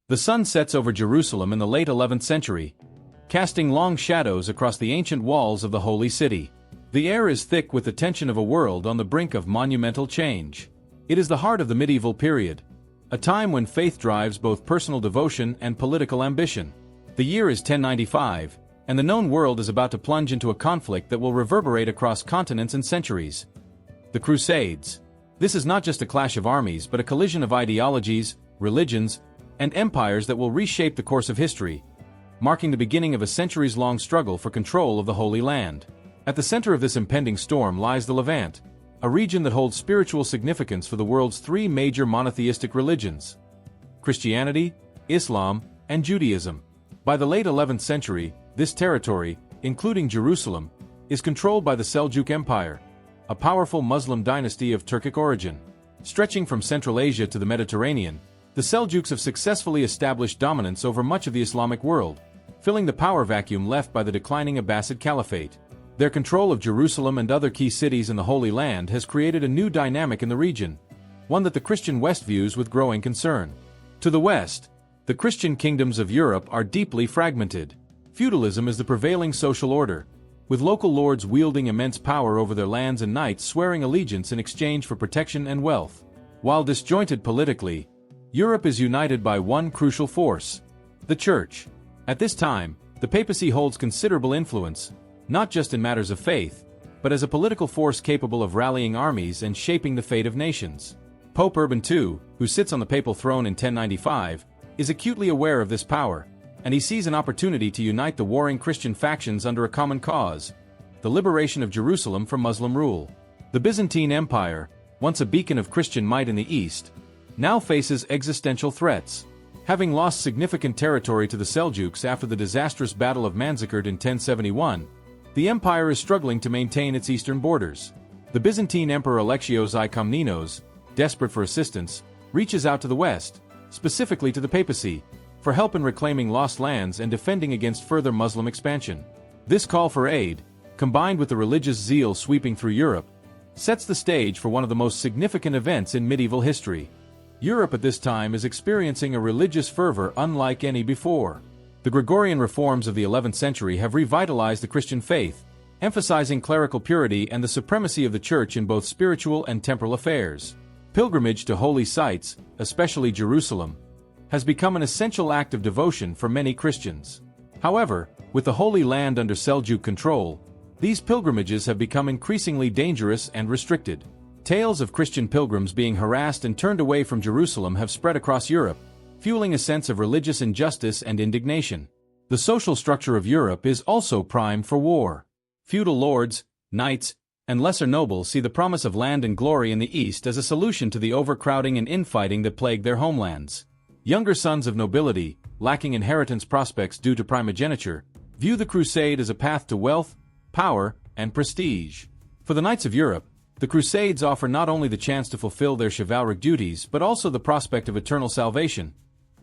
The sun sets over Jerusalem in the late 11th century, casting long shadows across the ancient walls of the Holy City. The air is thick with the tension of a world on the brink of monumental change. It is the heart of the medieval period, a time when faith drives both personal devotion and political ambition. The year is 1095, and the known world is about to plunge into a conflict that will reverberate across continents and centuries. The Crusades. This is not just a clash of armies but a collision of ideologies, religions, and empires that will reshape the course of history, marking the beginning of a centuries-long struggle for control of the Holy Land. At the center of this impending storm lies the Levant, a region that holds spiritual significance for the world's three major monotheistic religions: Christianity, Islam, and Judaism. By the late 11th century, this territory, including Jerusalem, is controlled by the Seljuk Empire, a powerful Muslim dynasty of Turkic origin. Stretching from Central Asia to the Mediterranean, the Seljuks have successfully established dominance over much of the Islamic world, filling the power vacuum left by the declining Abbasid Caliphate. Their control of Jerusalem and other key cities in the Holy Land has created a new dynamic in the region, one that the Christian West views with growing concern. To the west, the Christian kingdoms of Europe are deeply fragmented. Feudalism is the prevailing social order, with local lords wielding immense power over their lands and knights swearing allegiance in exchange for protection and wealth. While disjointed politically, Europe is united by one crucial force: the Church. At this time, the papacy holds considerable influence, not just in matters of faith, but as a political force capable of rallying armies and shaping the fate of nations. Pope Urban II, who sits on the papal throne in 1095, is acutely aware of this power, and he sees an opportunity to unite the warring Christian factions under a common cause: the liberation of Jerusalem from Muslim rule. The Byzantine Empire, once a beacon of Christian might in the East, now faces existential threats. Having lost significant territory to the Seljuks after the disastrous Battle of Manzikert in 1071, the empire is struggling to maintain its eastern borders. The Byzantine Emperor Alexios I Komnenos, desperate for assistance, reaches out to the west, specifically to the papacy, for help in reclaiming lost lands and defending against further Muslim expansion. This call for aid, combined with the religious zeal sweeping through Europe, sets the stage for one of the most significant events in medieval history. Europe at this time is experiencing a religious fervor unlike any before. The Gregorian reforms of the 11th century have revitalized the Christian faith, emphasizing clerical purity and the supremacy of the Church in both spiritual and temporal affairs. Pilgrimage to holy sites, especially Jerusalem, has become an essential act of devotion for many Christians. However, with the Holy Land under Seljuk control, these pilgrimages have become increasingly dangerous and restricted. Tales of Christian pilgrims being harassed and turned away from Jerusalem have spread across Europe, fueling a sense of religious injustice and indignation. The social structure of Europe is also primed for war. Feudal lords, knights, and lesser nobles see the promise of land and glory in the East as a solution to the overcrowding and infighting that plague their homelands. Younger sons of nobility, lacking inheritance prospects due to primogeniture, view the crusade as a path to wealth, power, and prestige. For the knights of Europe, the Crusades offer not only the chance to fulfill their chivalric duties but also the prospect of eternal salvation,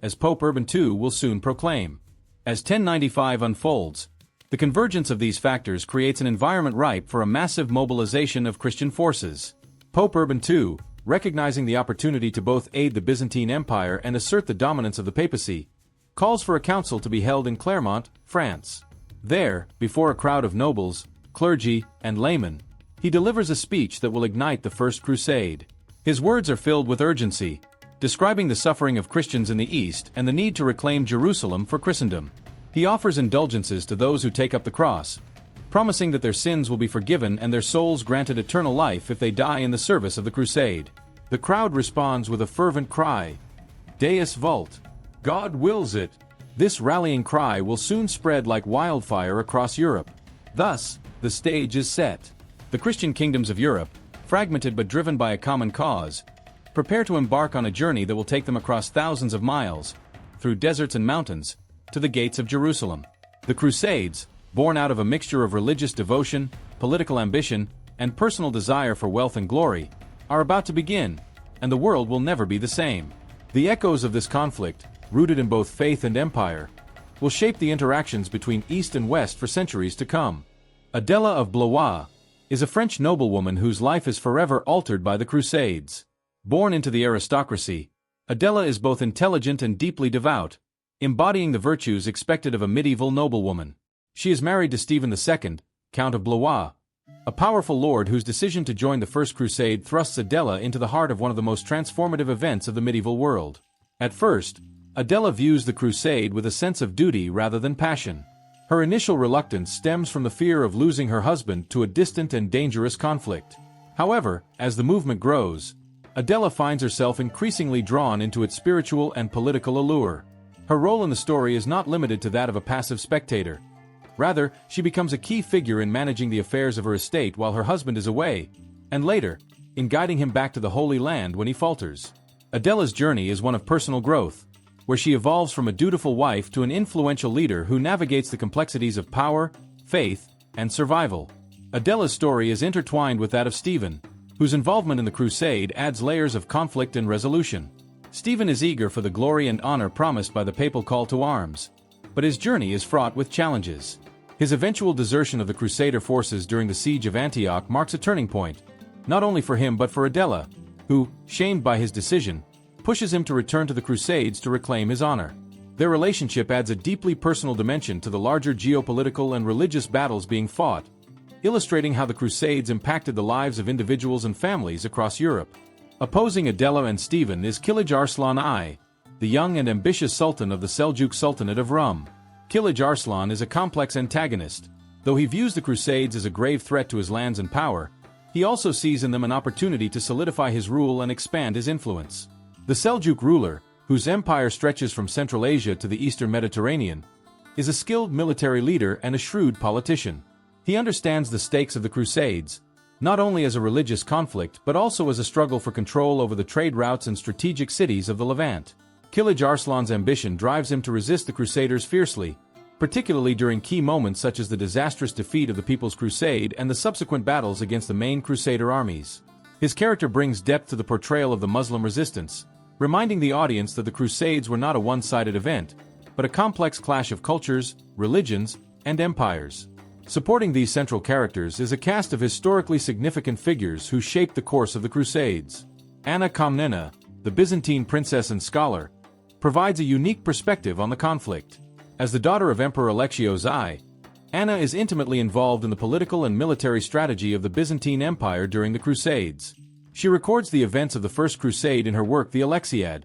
as Pope Urban II will soon proclaim. As 1095 unfolds, the convergence of these factors creates an environment ripe for a massive mobilization of Christian forces. Pope Urban II, recognizing the opportunity to both aid the Byzantine Empire and assert the dominance of the papacy, calls for a council to be held in Clermont, France. There, before a crowd of nobles, clergy, and laymen, he delivers a speech that will ignite the First Crusade. His words are filled with urgency, describing the suffering of Christians in the East and the need to reclaim Jerusalem for Christendom. He offers indulgences to those who take up the cross, promising that their sins will be forgiven and their souls granted eternal life if they die in the service of the crusade. The crowd responds with a fervent cry, Deus vult! God wills it! This rallying cry will soon spread like wildfire across Europe. Thus, the stage is set. The Christian kingdoms of Europe, fragmented but driven by a common cause, prepare to embark on a journey that will take them across thousands of miles, through deserts and mountains, to the gates of Jerusalem. The Crusades, born out of a mixture of religious devotion, political ambition, and personal desire for wealth and glory, are about to begin, and the world will never be the same. The echoes of this conflict, rooted in both faith and empire, will shape the interactions between East and West for centuries to come. Adela of Blois is a French noblewoman whose life is forever altered by the Crusades. Born into the aristocracy, Adela is both intelligent and deeply devout, embodying the virtues expected of a medieval noblewoman. She is married to Stephen II, Count of Blois, a powerful lord whose decision to join the First Crusade thrusts Adela into the heart of one of the most transformative events of the medieval world. At first, Adela views the crusade with a sense of duty rather than passion. Her initial reluctance stems from the fear of losing her husband to a distant and dangerous conflict. However, as the movement grows, Adela finds herself increasingly drawn into its spiritual and political allure. Her role in the story is not limited to that of a passive spectator. Rather, she becomes a key figure in managing the affairs of her estate while her husband is away, and later, in guiding him back to the Holy Land when he falters. Adela's journey is one of personal growth, where she evolves from a dutiful wife to an influential leader who navigates the complexities of power, faith, and survival. Adela's story is intertwined with that of Stephen, whose involvement in the crusade adds layers of conflict and resolution. Stephen is eager for the glory and honor promised by the papal call to arms, but his journey is fraught with challenges. His eventual desertion of the Crusader forces during the siege of Antioch marks a turning point, not only for him but for Adela, who, shamed by his decision, pushes him to return to the Crusades to reclaim his honor. Their relationship adds a deeply personal dimension to the larger geopolitical and religious battles being fought, illustrating how the Crusades impacted the lives of individuals and families across Europe. Opposing Adela and Stephen is Kilij Arslan I, the young and ambitious Sultan of the Seljuk Sultanate of Rum. Kilij Arslan is a complex antagonist. Though he views the Crusades as a grave threat to his lands and power, he also sees in them an opportunity to solidify his rule and expand his influence. The Seljuk ruler, whose empire stretches from Central Asia to the Eastern Mediterranean, is a skilled military leader and a shrewd politician. He understands the stakes of the Crusades, not only as a religious conflict but also as a struggle for control over the trade routes and strategic cities of the Levant. Kilij Arslan's ambition drives him to resist the Crusaders fiercely, particularly during key moments such as the disastrous defeat of the People's Crusade and the subsequent battles against the main Crusader armies. His character brings depth to the portrayal of the Muslim resistance, reminding the audience that the Crusades were not a one-sided event, but a complex clash of cultures, religions, and empires. Supporting these central characters is a cast of historically significant figures who shaped the course of the Crusades. Anna Komnena, the Byzantine princess and scholar, provides a unique perspective on the conflict. As the daughter of Emperor Alexios I, Anna is intimately involved in the political and military strategy of the Byzantine Empire during the Crusades. She records the events of the First Crusade in her work The Alexiad,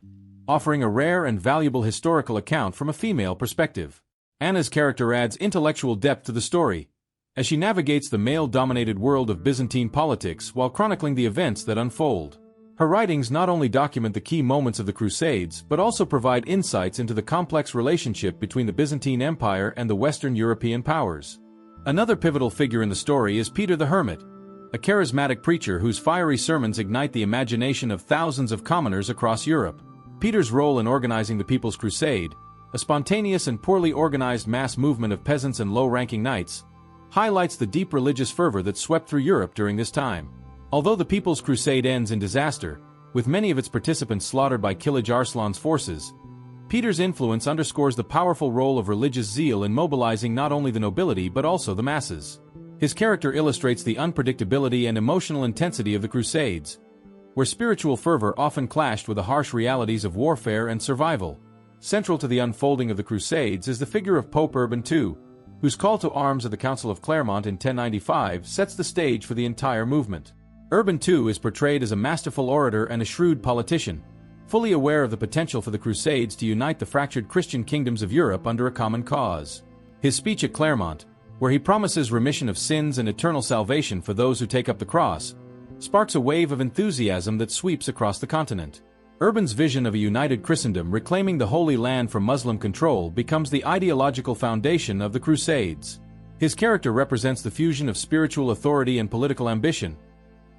offering a rare and valuable historical account from a female perspective. Anna's character adds intellectual depth to the story, as she navigates the male-dominated world of Byzantine politics while chronicling the events that unfold. Her writings not only document the key moments of the Crusades but also provide insights into the complex relationship between the Byzantine Empire and the Western European powers. Another pivotal figure in the story is Peter the Hermit, a charismatic preacher whose fiery sermons ignite the imagination of thousands of commoners across Europe. Peter's role in organizing the People's Crusade, a spontaneous and poorly organized mass movement of peasants and low-ranking knights, highlights the deep religious fervor that swept through Europe during this time. Although the People's Crusade ends in disaster, with many of its participants slaughtered by Kilij Arslan's forces, Peter's influence underscores the powerful role of religious zeal in mobilizing not only the nobility but also the masses. His character illustrates the unpredictability and emotional intensity of the Crusades, where spiritual fervor often clashed with the harsh realities of warfare and survival. Central to the unfolding of the Crusades is the figure of Pope Urban II, whose call to arms at the Council of Clermont in 1095 sets the stage for the entire movement. Urban II is portrayed as a masterful orator and a shrewd politician, fully aware of the potential for the Crusades to unite the fractured Christian kingdoms of Europe under a common cause. His speech at Clermont, where he promises remission of sins and eternal salvation for those who take up the cross, sparks a wave of enthusiasm that sweeps across the continent. Urban's vision of a united Christendom reclaiming the Holy Land from Muslim control becomes the ideological foundation of the Crusades. His character represents the fusion of spiritual authority and political ambition,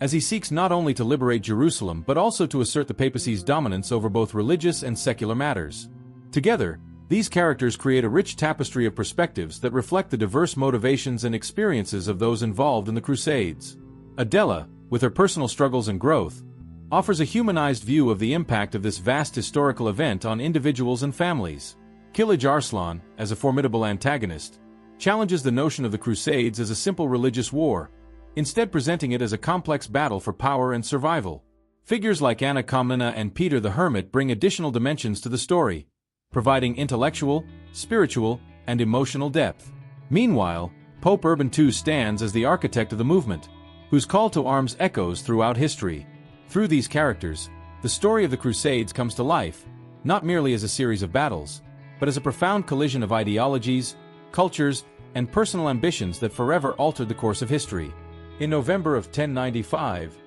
as he seeks not only to liberate Jerusalem but also to assert the papacy's dominance over both religious and secular matters. Together, these characters create a rich tapestry of perspectives that reflect the diverse motivations and experiences of those involved in the Crusades. Adela, with her personal struggles and growth, offers a humanized view of the impact of this vast historical event on individuals and families. Kilij Arslan, as a formidable antagonist, challenges the notion of the Crusades as a simple religious war, instead presenting it as a complex battle for power and survival. Figures like Anna Komnena and Peter the Hermit bring additional dimensions to the story, providing intellectual, spiritual, and emotional depth. Meanwhile, Pope Urban II stands as the architect of the movement, whose call to arms echoes throughout history. Through these characters, the story of the Crusades comes to life, not merely as a series of battles, but as a profound collision of ideologies, cultures, and personal ambitions that forever altered the course of history. In November of 1095,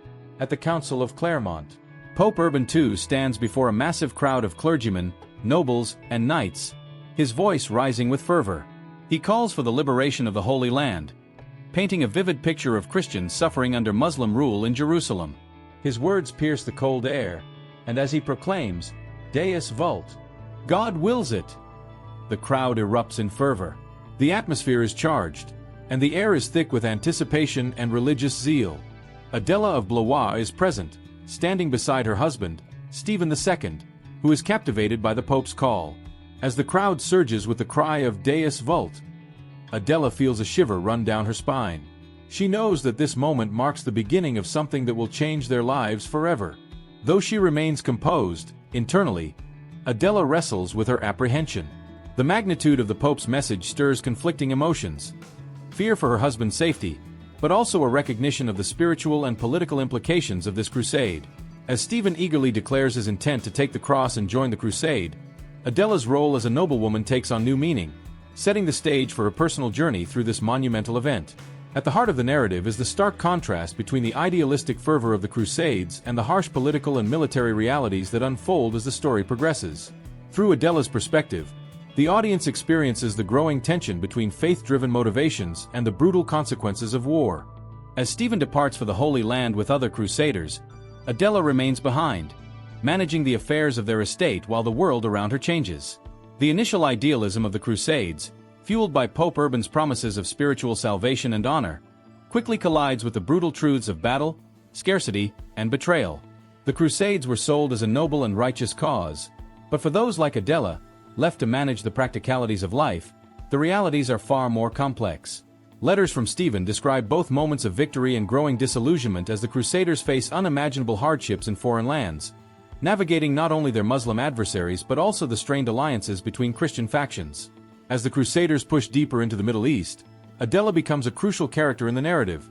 at the Council of Clermont, Pope Urban II stands before a massive crowd of clergymen, nobles, and knights, his voice rising with fervor. He calls for the liberation of the Holy Land, painting a vivid picture of Christians suffering under Muslim rule in Jerusalem. His words pierce the cold air, and as he proclaims, Deus vult, God wills it, the crowd erupts in fervor. The atmosphere is charged, and the air is thick with anticipation and religious zeal. Adela of Blois is present, standing beside her husband, Stephen II, who is captivated by the Pope's call. As the crowd surges with the cry of Deus vult, Adela feels a shiver run down her spine. She knows that this moment marks the beginning of something that will change their lives forever. Though she remains composed, internally, Adela wrestles with her apprehension. The magnitude of the Pope's message stirs conflicting emotions. Fear for her husband's safety, but also a recognition of the spiritual and political implications of this crusade. As Stephen eagerly declares his intent to take the cross and join the crusade, Adela's role as a noblewoman takes on new meaning, setting the stage for her personal journey through this monumental event. At the heart of the narrative is the stark contrast between the idealistic fervor of the Crusades and the harsh political and military realities that unfold as the story progresses. Through Adela's perspective, the audience experiences the growing tension between faith-driven motivations and the brutal consequences of war. As Stephen departs for the Holy Land with other Crusaders, Adela remains behind, managing the affairs of their estate while the world around her changes. The initial idealism of the Crusades, fueled by Pope Urban's promises of spiritual salvation and honor, quickly collides with the brutal truths of battle, scarcity, and betrayal. The Crusades were sold as a noble and righteous cause, but for those like Adela, left to manage the practicalities of life, the realities are far more complex. Letters from Stephen describe both moments of victory and growing disillusionment as the Crusaders face unimaginable hardships in foreign lands, navigating not only their Muslim adversaries but also the strained alliances between Christian factions. As the Crusaders push deeper into the Middle East, Adela becomes a crucial character in the narrative,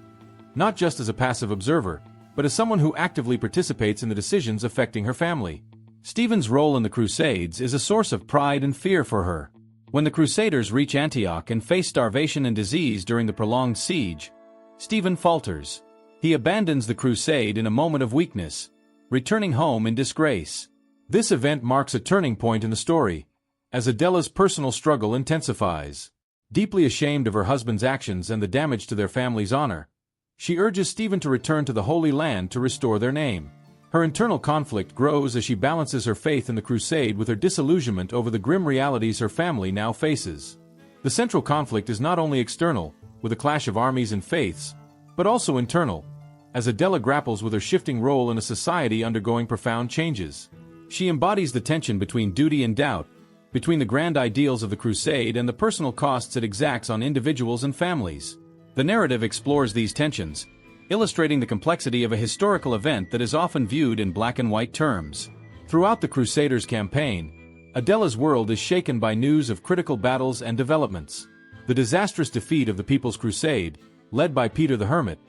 not just as a passive observer, but as someone who actively participates in the decisions affecting her family. Stephen's role in the Crusades is a source of pride and fear for her. When the Crusaders reach Antioch and face starvation and disease during the prolonged siege, Stephen falters. He abandons the crusade in a moment of weakness, returning home in disgrace. This event marks a turning point in the story, as Adela's personal struggle intensifies. Deeply ashamed of her husband's actions and the damage to their family's honor, she urges Stephen to return to the Holy Land to restore their name. Her internal conflict grows as she balances her faith in the crusade with her disillusionment over the grim realities her family now faces. The central conflict is not only external, with a clash of armies and faiths, but also internal, as Adela grapples with her shifting role in a society undergoing profound changes. She embodies the tension between duty and doubt, between the grand ideals of the crusade and the personal costs it exacts on individuals and families. The narrative explores these tensions, illustrating the complexity of a historical event that is often viewed in black and white terms. Throughout the Crusaders' campaign, Adela's world is shaken by news of critical battles and developments. The disastrous defeat of the People's Crusade, led by Peter the Hermit,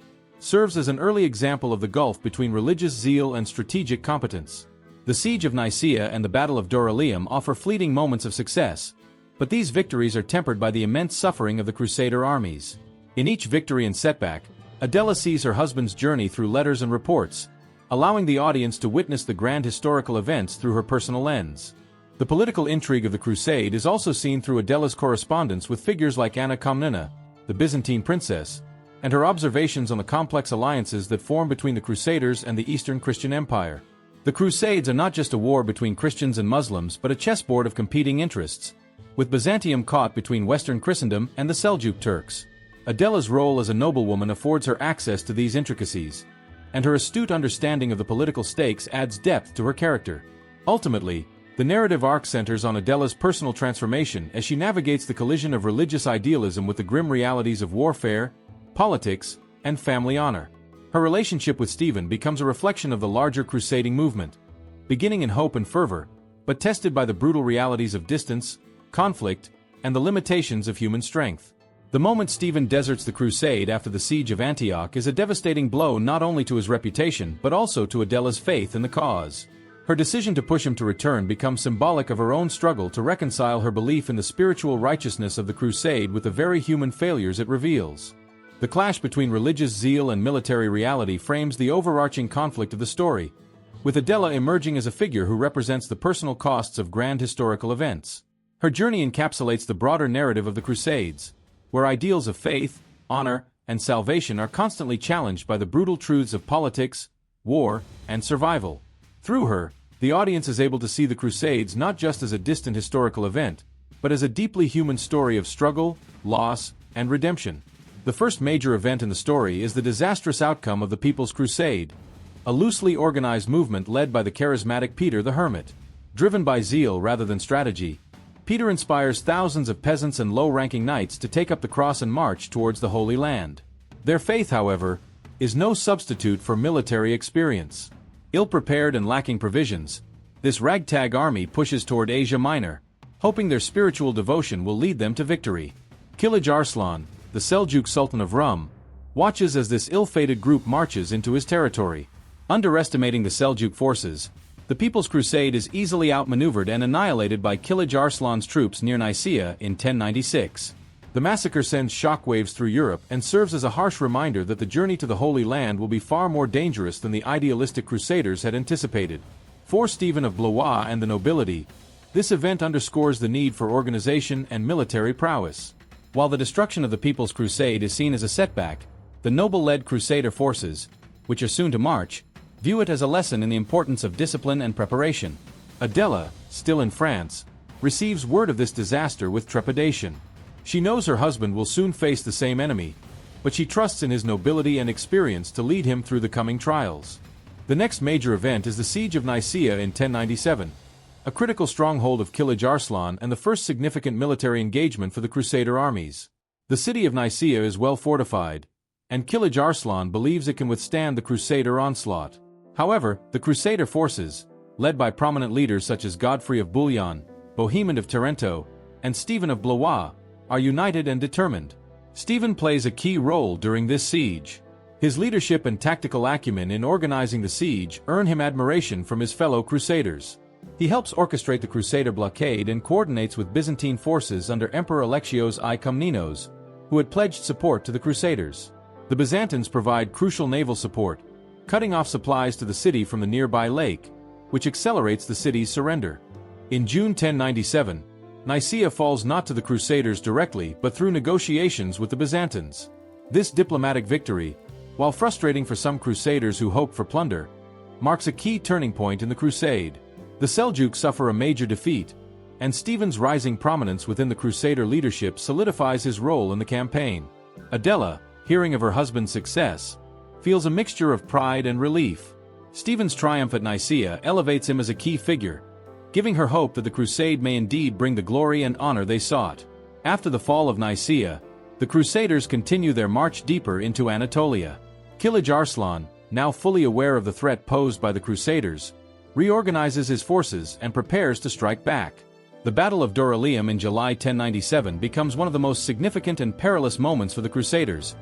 serves as an early example of the gulf between religious zeal and strategic competence. The Siege of Nicaea and the Battle of Dorylaeum offer fleeting moments of success, but these victories are tempered by the immense suffering of the Crusader armies. In each victory and setback, Adela sees her husband's journey through letters and reports, allowing the audience to witness the grand historical events through her personal lens. The political intrigue of the Crusade is also seen through Adela's correspondence with figures like Anna Komnena, the Byzantine princess, and her observations on the complex alliances that form between the Crusaders and the Eastern Christian Empire. The Crusades are not just a war between Christians and Muslims but a chessboard of competing interests, with Byzantium caught between Western Christendom and the Seljuk Turks. Adela's role as a noblewoman affords her access to these intricacies, and her astute understanding of the political stakes adds depth to her character. Ultimately, the narrative arc centers on Adela's personal transformation as she navigates the collision of religious idealism with the grim realities of warfare, politics, and family honor. Her relationship with Stephen becomes a reflection of the larger crusading movement, beginning in hope and fervor, but tested by the brutal realities of distance, conflict, and the limitations of human strength. The moment Stephen deserts the crusade after the siege of Antioch is a devastating blow not only to his reputation but also to Adela's faith in the cause. Her decision to push him to return becomes symbolic of her own struggle to reconcile her belief in the spiritual righteousness of the crusade with the very human failures it reveals. The clash between religious zeal and military reality frames the overarching conflict of the story, with Adela emerging as a figure who represents the personal costs of grand historical events. Her journey encapsulates the broader narrative of the Crusades, where ideals of faith, honor, and salvation are constantly challenged by the brutal truths of politics, war, and survival. Through her, the audience is able to see the Crusades not just as a distant historical event, but as a deeply human story of struggle, loss, and redemption. The first major event in the story is the disastrous outcome of the People's Crusade, a loosely organized movement led by the charismatic Peter the Hermit. Driven by zeal rather than strategy, Peter inspires thousands of peasants and low-ranking knights to take up the cross and march towards the Holy Land. Their faith, however, is no substitute for military experience. Ill-prepared and lacking provisions, this ragtag army pushes toward Asia Minor, hoping their spiritual devotion will lead them to victory. Kilij Arslan, the Seljuk Sultan of Rum, watches as this ill-fated group marches into his territory. Underestimating the Seljuk forces, the People's Crusade is easily outmaneuvered and annihilated by Kilij Arslan's troops near Nicaea in 1096. The massacre sends shockwaves through Europe and serves as a harsh reminder that the journey to the Holy Land will be far more dangerous than the idealistic Crusaders had anticipated. For Stephen of Blois and the nobility, this event underscores the need for organization and military prowess. While the destruction of the People's Crusade is seen as a setback, the noble-led Crusader forces, which are soon to march, view it as a lesson in the importance of discipline and preparation. Adela, still in France, receives word of this disaster with trepidation. She knows her husband will soon face the same enemy, but she trusts in his nobility and experience to lead him through the coming trials. The next major event is the Siege of Nicaea in 1097, a critical stronghold of Kilij Arslan and the first significant military engagement for the Crusader armies. The city of Nicaea is well fortified, and Kilij Arslan believes it can withstand the Crusader onslaught. However, the Crusader forces, led by prominent leaders such as Godfrey of Bouillon, Bohemond of Tarento, and Stephen of Blois, are united and determined. Stephen plays a key role during this siege. His leadership and tactical acumen in organizing the siege earn him admiration from his fellow Crusaders. He helps orchestrate the Crusader blockade and coordinates with Byzantine forces under Emperor Alexios I Komnenos, who had pledged support to the Crusaders. The Byzantines provide crucial naval support, cutting off supplies to the city from the nearby lake, which accelerates the city's surrender. In June 1097, Nicaea falls not to the Crusaders directly but through negotiations with the Byzantines. This diplomatic victory, while frustrating for some Crusaders who hoped for plunder, marks a key turning point in the crusade. The Seljuks suffer a major defeat, and Stephen's rising prominence within the Crusader leadership solidifies his role in the campaign. Adela, hearing of her husband's success, feels a mixture of pride and relief. Stephen's triumph at Nicaea elevates him as a key figure, giving her hope that the crusade may indeed bring the glory and honor they sought. After the fall of Nicaea, the Crusaders continue their march deeper into Anatolia. Kilij Arslan, now fully aware of the threat posed by the Crusaders, reorganizes his forces and prepares to strike back. The Battle of Dorylaeum in July 1097 becomes one of the most significant and perilous moments for the Crusaders,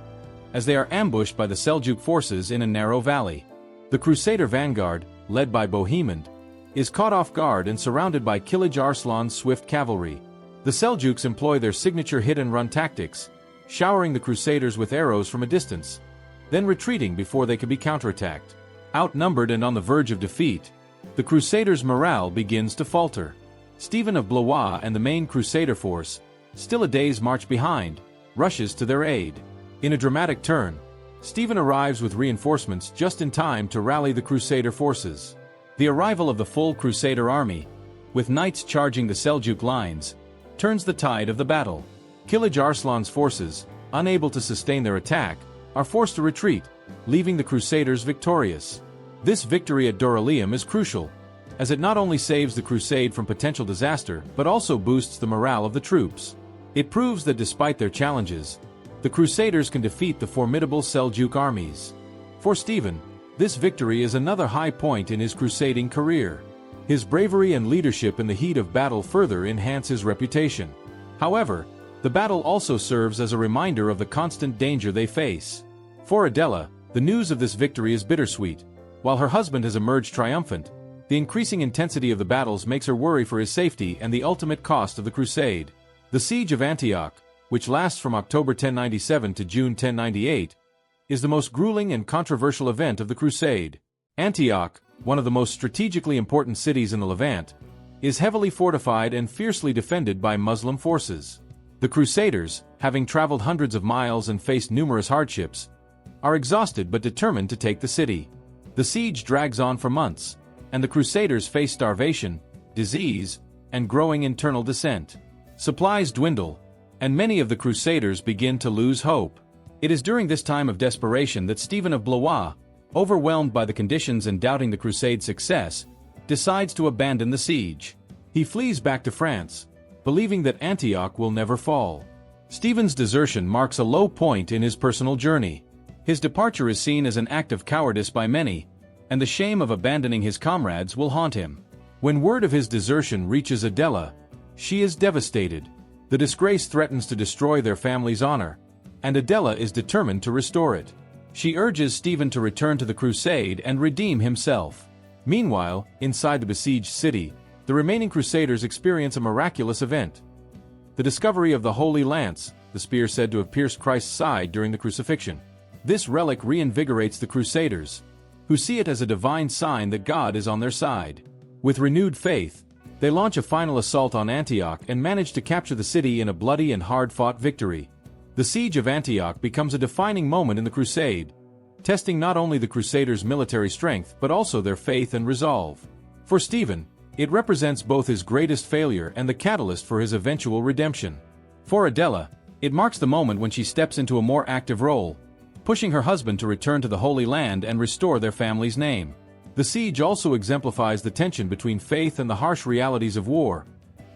as they are ambushed by the Seljuk forces in a narrow valley. The Crusader vanguard, led by Bohemond, is caught off guard and surrounded by Kilij Arslan's swift cavalry. The Seljuks employ their signature hit-and-run tactics, showering the Crusaders with arrows from a distance, then retreating before they could be counterattacked. Outnumbered and on the verge of defeat, the Crusaders' morale begins to falter. Stephen of Blois and the main Crusader force, still a day's march behind, rushes to their aid. In a dramatic turn, Stephen arrives with reinforcements just in time to rally the Crusader forces. The arrival of the full Crusader army, with knights charging the Seljuk lines, turns the tide of the battle. Kilij Arslan's forces, unable to sustain their attack, are forced to retreat, leaving the Crusaders victorious. This victory at Dorylaeum is crucial, as it not only saves the crusade from potential disaster but also boosts the morale of the troops. It proves that despite their challenges, the Crusaders can defeat the formidable Seljuk armies. For Stephen, this victory is another high point in his crusading career. His bravery and leadership in the heat of battle further enhance his reputation. However, the battle also serves as a reminder of the constant danger they face. For Adela, the news of this victory is bittersweet. While her husband has emerged triumphant, the increasing intensity of the battles makes her worry for his safety and the ultimate cost of the crusade. The Siege of Antioch, which lasts from October 1097 to June 1098, is the most grueling and controversial event of the crusade. Antioch, one of the most strategically important cities in the Levant, is heavily fortified and fiercely defended by Muslim forces. The Crusaders, having traveled hundreds of miles and faced numerous hardships, are exhausted but determined to take the city. The siege drags on for months, and the Crusaders face starvation, disease, and growing internal dissent. Supplies dwindle, and many of the Crusaders begin to lose hope. It is during this time of desperation that Stephen of Blois, overwhelmed by the conditions and doubting the Crusade's success, decides to abandon the siege. He flees back to France, believing that Antioch will never fall. Stephen's desertion marks a low point in his personal journey. His departure is seen as an act of cowardice by many, and the shame of abandoning his comrades will haunt him. When word of his desertion reaches Adela, she is devastated. The disgrace threatens to destroy their family's honor, and Adela is determined to restore it. She urges Stephen to return to the crusade and redeem himself. Meanwhile, inside the besieged city, the remaining Crusaders experience a miraculous event. The discovery of the Holy Lance, the spear said to have pierced Christ's side during the crucifixion. This relic reinvigorates the Crusaders, who see it as a divine sign that God is on their side. With renewed faith, they launch a final assault on Antioch and manage to capture the city in a bloody and hard-fought victory. The Siege of Antioch becomes a defining moment in the crusade, testing not only the Crusaders' military strength but also their faith and resolve. For Stephen, it represents both his greatest failure and the catalyst for his eventual redemption. For Adela, it marks the moment when she steps into a more active role, pushing her husband to return to the Holy Land and restore their family's name. The siege also exemplifies the tension between faith and the harsh realities of war,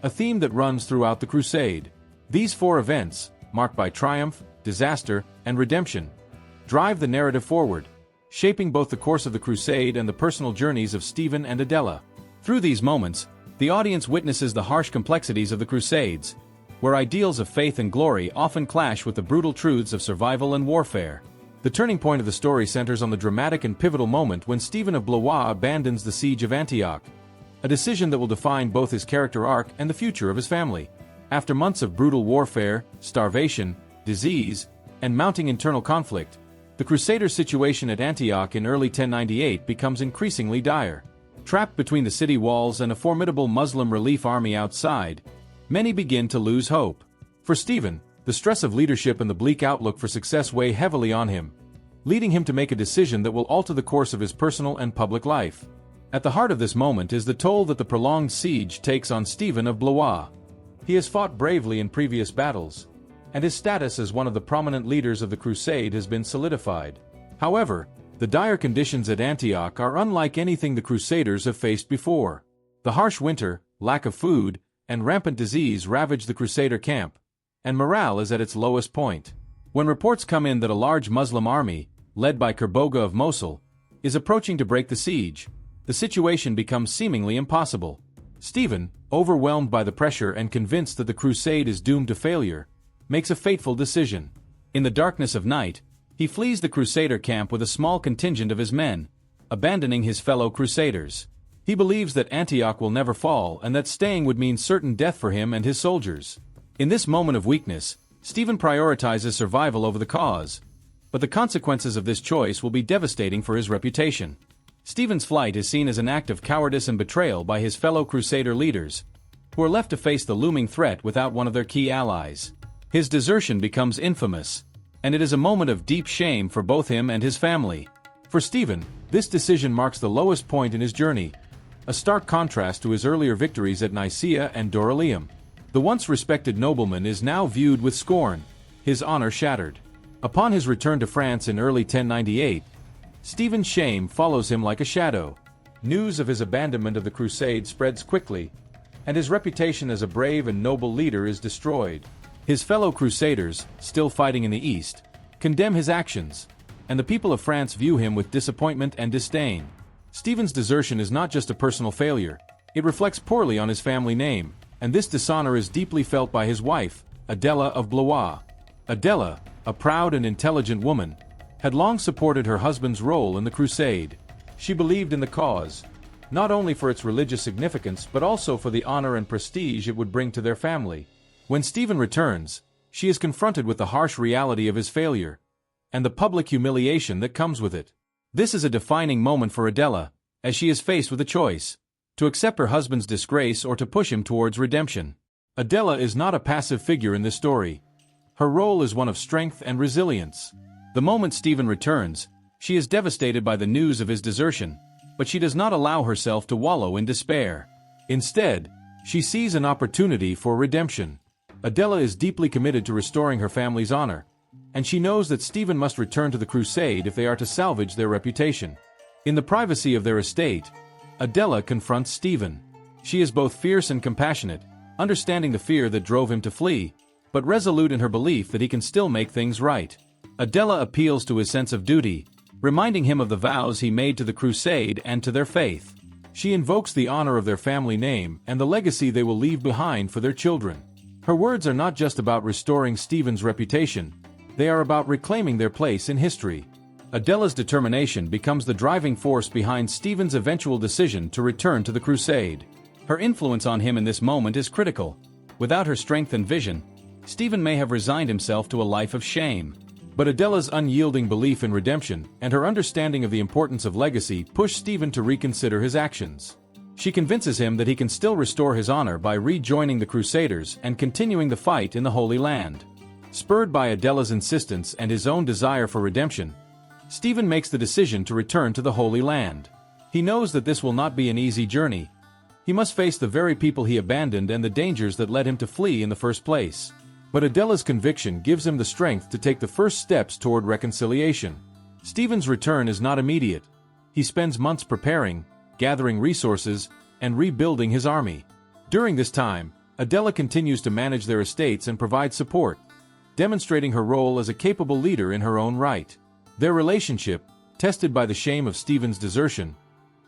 a theme that runs throughout the crusade. These four events, marked by triumph, disaster, and redemption, drive the narrative forward, shaping both the course of the crusade and the personal journeys of Stephen and Adela. Through these moments, the audience witnesses the harsh complexities of the Crusades, where ideals of faith and glory often clash with the brutal truths of survival and warfare. The turning point of the story centers on the dramatic and pivotal moment when Stephen of Blois abandons the siege of Antioch, a decision that will define both his character arc and the future of his family. After months of brutal warfare, starvation, disease, and mounting internal conflict, the Crusaders' situation at Antioch in early 1098 becomes increasingly dire. Trapped between the city walls and a formidable Muslim relief army outside, many begin to lose hope. For Stephen, the stress of leadership and the bleak outlook for success weigh heavily on him, leading him to make a decision that will alter the course of his personal and public life. At the heart of this moment is the toll that the prolonged siege takes on Stephen of Blois. He has fought bravely in previous battles, and his status as one of the prominent leaders of the crusade has been solidified. However, the dire conditions at Antioch are unlike anything the Crusaders have faced before. The harsh winter, lack of food, and rampant disease ravage the Crusader camp, and morale is at its lowest point. When reports come in that a large Muslim army, led by Kerboga of Mosul, is approaching to break the siege, the situation becomes seemingly impossible. Stephen, overwhelmed by the pressure and convinced that the crusade is doomed to failure, makes a fateful decision. In the darkness of night, he flees the Crusader camp with a small contingent of his men, abandoning his fellow Crusaders. He believes that Antioch will never fall and that staying would mean certain death for him and his soldiers. In this moment of weakness, Stephen prioritizes survival over the cause, but the consequences of this choice will be devastating for his reputation. Stephen's flight is seen as an act of cowardice and betrayal by his fellow Crusader leaders, who are left to face the looming threat without one of their key allies. His desertion becomes infamous, and it is a moment of deep shame for both him and his family. For Stephen, this decision marks the lowest point in his journey, a stark contrast to his earlier victories at Nicaea and Dorylaeum. The once respected nobleman is now viewed with scorn, his honor shattered. Upon his return to France in early 1098, Stephen's shame follows him like a shadow. News of his abandonment of the crusade spreads quickly, and his reputation as a brave and noble leader is destroyed. His fellow Crusaders, still fighting in the East, condemn his actions, and the people of France view him with disappointment and disdain. Stephen's desertion is not just a personal failure, it reflects poorly on his family name, and this dishonor is deeply felt by his wife, Adela of Blois. Adela, a proud and intelligent woman, had long supported her husband's role in the crusade. She believed in the cause, not only for its religious significance but also for the honor and prestige it would bring to their family. When Stephen returns, she is confronted with the harsh reality of his failure, and the public humiliation that comes with it. This is a defining moment for Adela, as she is faced with a choice: to accept her husband's disgrace or to push him towards redemption. Adela is not a passive figure in this story. Her role is one of strength and resilience. The moment Stephen returns, she is devastated by the news of his desertion, but she does not allow herself to wallow in despair. Instead, she sees an opportunity for redemption. Adela is deeply committed to restoring her family's honor, and she knows that Stephen must return to the crusade if they are to salvage their reputation. In the privacy of their estate, Adela confronts Stephen. She is both fierce and compassionate, understanding the fear that drove him to flee, but resolute in her belief that he can still make things right. Adela appeals to his sense of duty, reminding him of the vows he made to the crusade and to their faith. She invokes the honor of their family name and the legacy they will leave behind for their children. Her words are not just about restoring Stephen's reputation, they are about reclaiming their place in history. Adela's determination becomes the driving force behind Stephen's eventual decision to return to the crusade. Her influence on him in this moment is critical. Without her strength and vision, Stephen may have resigned himself to a life of shame. But Adela's unyielding belief in redemption and her understanding of the importance of legacy push Stephen to reconsider his actions. She convinces him that he can still restore his honor by rejoining the Crusaders and continuing the fight in the Holy Land. Spurred by Adela's insistence and his own desire for redemption, Stephen makes the decision to return to the Holy Land. He knows that this will not be an easy journey. He must face the very people he abandoned and the dangers that led him to flee in the first place. But Adela's conviction gives him the strength to take the first steps toward reconciliation. Stephen's return is not immediate. He spends months preparing, gathering resources, and rebuilding his army. During this time, Adela continues to manage their estates and provide support, demonstrating her role as a capable leader in her own right. Their relationship, tested by the shame of Stephen's desertion,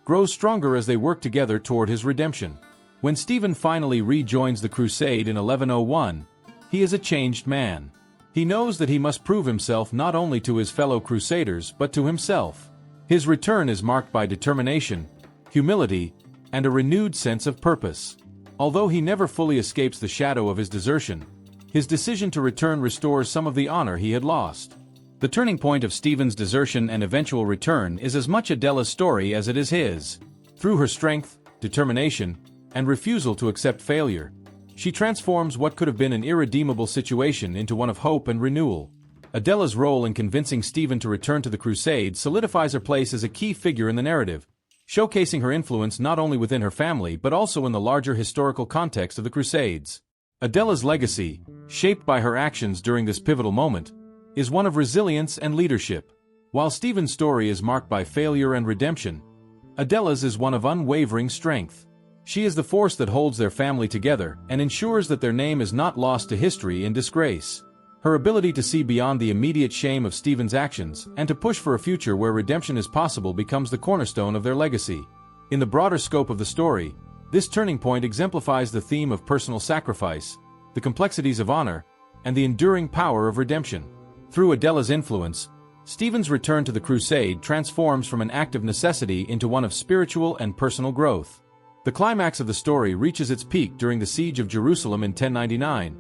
grows stronger as they work together toward his redemption. When Stephen finally rejoins the crusade in 1101, he is a changed man. He knows that he must prove himself not only to his fellow crusaders but to himself. His return is marked by determination, humility, and a renewed sense of purpose. Although he never fully escapes the shadow of his desertion, his decision to return restores some of the honor he had lost. The turning point of Stephen's desertion and eventual return is as much Adela's story as it is his. Through her strength, determination, and refusal to accept failure, she transforms what could have been an irredeemable situation into one of hope and renewal. Adela's role in convincing Stephen to return to the crusade solidifies her place as a key figure in the narrative, showcasing her influence not only within her family but also in the larger historical context of the Crusades. Adela's legacy, shaped by her actions during this pivotal moment, is one of resilience and leadership. While Stephen's story is marked by failure and redemption, Adela's is one of unwavering strength. She is the force that holds their family together and ensures that their name is not lost to history in disgrace. Her ability to see beyond the immediate shame of Stephen's actions and to push for a future where redemption is possible becomes the cornerstone of their legacy. In the broader scope of the story, this turning point exemplifies the theme of personal sacrifice, the complexities of honor, and the enduring power of redemption. Through Adela's influence, Stephen's return to the crusade transforms from an act of necessity into one of spiritual and personal growth. The climax of the story reaches its peak during the siege of Jerusalem in 1099,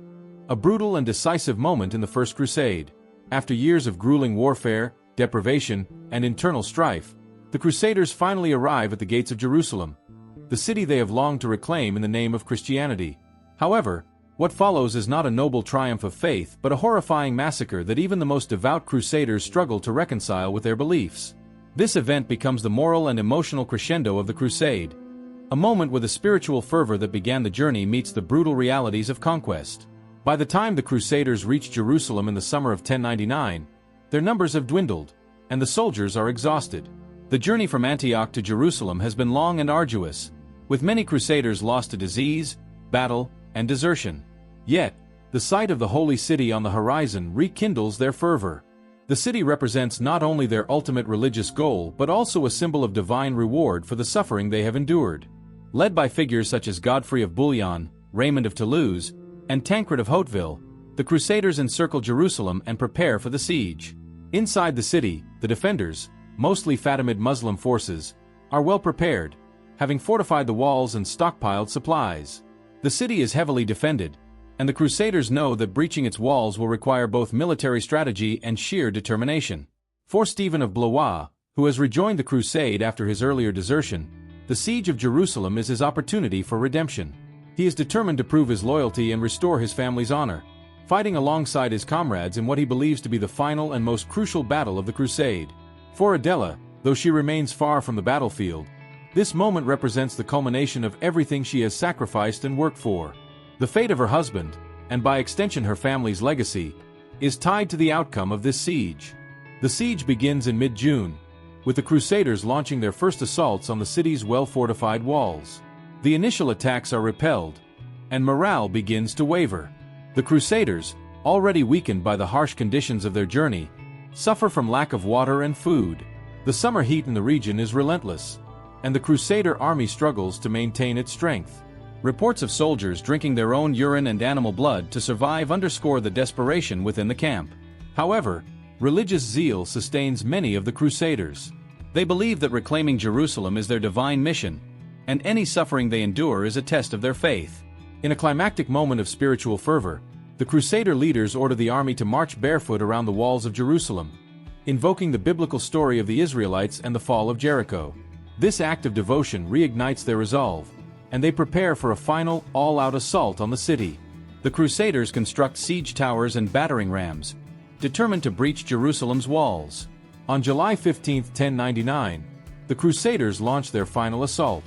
a brutal and decisive moment in the First Crusade. After years of grueling warfare, deprivation, and internal strife, the Crusaders finally arrive at the gates of Jerusalem, the city they have longed to reclaim in the name of Christianity. However, what follows is not a noble triumph of faith but a horrifying massacre that even the most devout Crusaders struggle to reconcile with their beliefs. This event becomes the moral and emotional crescendo of the crusade, a moment where the spiritual fervor that began the journey meets the brutal realities of conquest. By the time the Crusaders reach Jerusalem in the summer of 1099, their numbers have dwindled, and the soldiers are exhausted. The journey from Antioch to Jerusalem has been long and arduous, with many Crusaders lost to disease, battle, and desertion. Yet, the sight of the holy city on the horizon rekindles their fervor. The city represents not only their ultimate religious goal but also a symbol of divine reward for the suffering they have endured. Led by figures such as Godfrey of Bouillon, Raymond of Toulouse, and Tancred of Hauteville, the Crusaders encircle Jerusalem and prepare for the siege. Inside the city, the defenders, mostly Fatimid Muslim forces, are well prepared, having fortified the walls and stockpiled supplies. The city is heavily defended, and the Crusaders know that breaching its walls will require both military strategy and sheer determination. For Stephen of Blois, who has rejoined the crusade after his earlier desertion, the siege of Jerusalem is his opportunity for redemption. He is determined to prove his loyalty and restore his family's honor, fighting alongside his comrades in what he believes to be the final and most crucial battle of the crusade. For Adela, though she remains far from the battlefield, this moment represents the culmination of everything she has sacrificed and worked for. The fate of her husband, and by extension her family's legacy, is tied to the outcome of this siege. The siege begins in mid-June, with the Crusaders launching their first assaults on the city's well-fortified walls. The initial attacks are repelled, and morale begins to waver. The Crusaders, already weakened by the harsh conditions of their journey, suffer from lack of water and food. The summer heat in the region is relentless, and the Crusader army struggles to maintain its strength. Reports of soldiers drinking their own urine and animal blood to survive underscore the desperation within the camp. However, religious zeal sustains many of the Crusaders. They believe that reclaiming Jerusalem is their divine mission, and any suffering they endure is a test of their faith. In a climactic moment of spiritual fervor, the Crusader leaders order the army to march barefoot around the walls of Jerusalem, invoking the biblical story of the Israelites and the fall of Jericho. This act of devotion reignites their resolve, and they prepare for a final, all-out assault on the city. The Crusaders construct siege towers and battering rams, determined to breach Jerusalem's walls. On July 15, 1099, the Crusaders launched their final assault.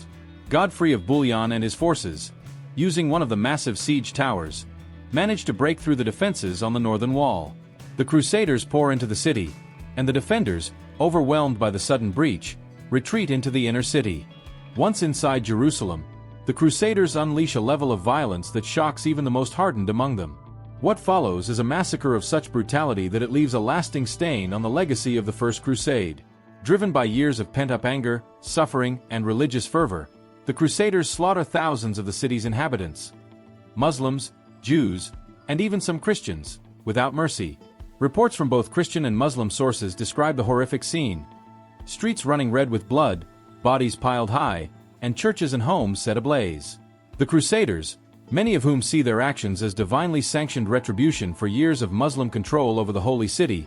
Godfrey of Bouillon and his forces, using one of the massive siege towers, managed to break through the defenses on the northern wall. The Crusaders pour into the city, and the defenders, overwhelmed by the sudden breach, retreat into the inner city. Once inside Jerusalem, the Crusaders unleash a level of violence that shocks even the most hardened among them. What follows is a massacre of such brutality that it leaves a lasting stain on the legacy of the First Crusade. Driven by years of pent-up anger, suffering, and religious fervor, the Crusaders slaughter thousands of the city's inhabitants, Muslims, Jews, and even some Christians, without mercy. Reports from both Christian and Muslim sources describe the horrific scene: streets running red with blood, bodies piled high, and churches and homes set ablaze. The Crusaders, many of whom see their actions as divinely sanctioned retribution for years of Muslim control over the Holy City,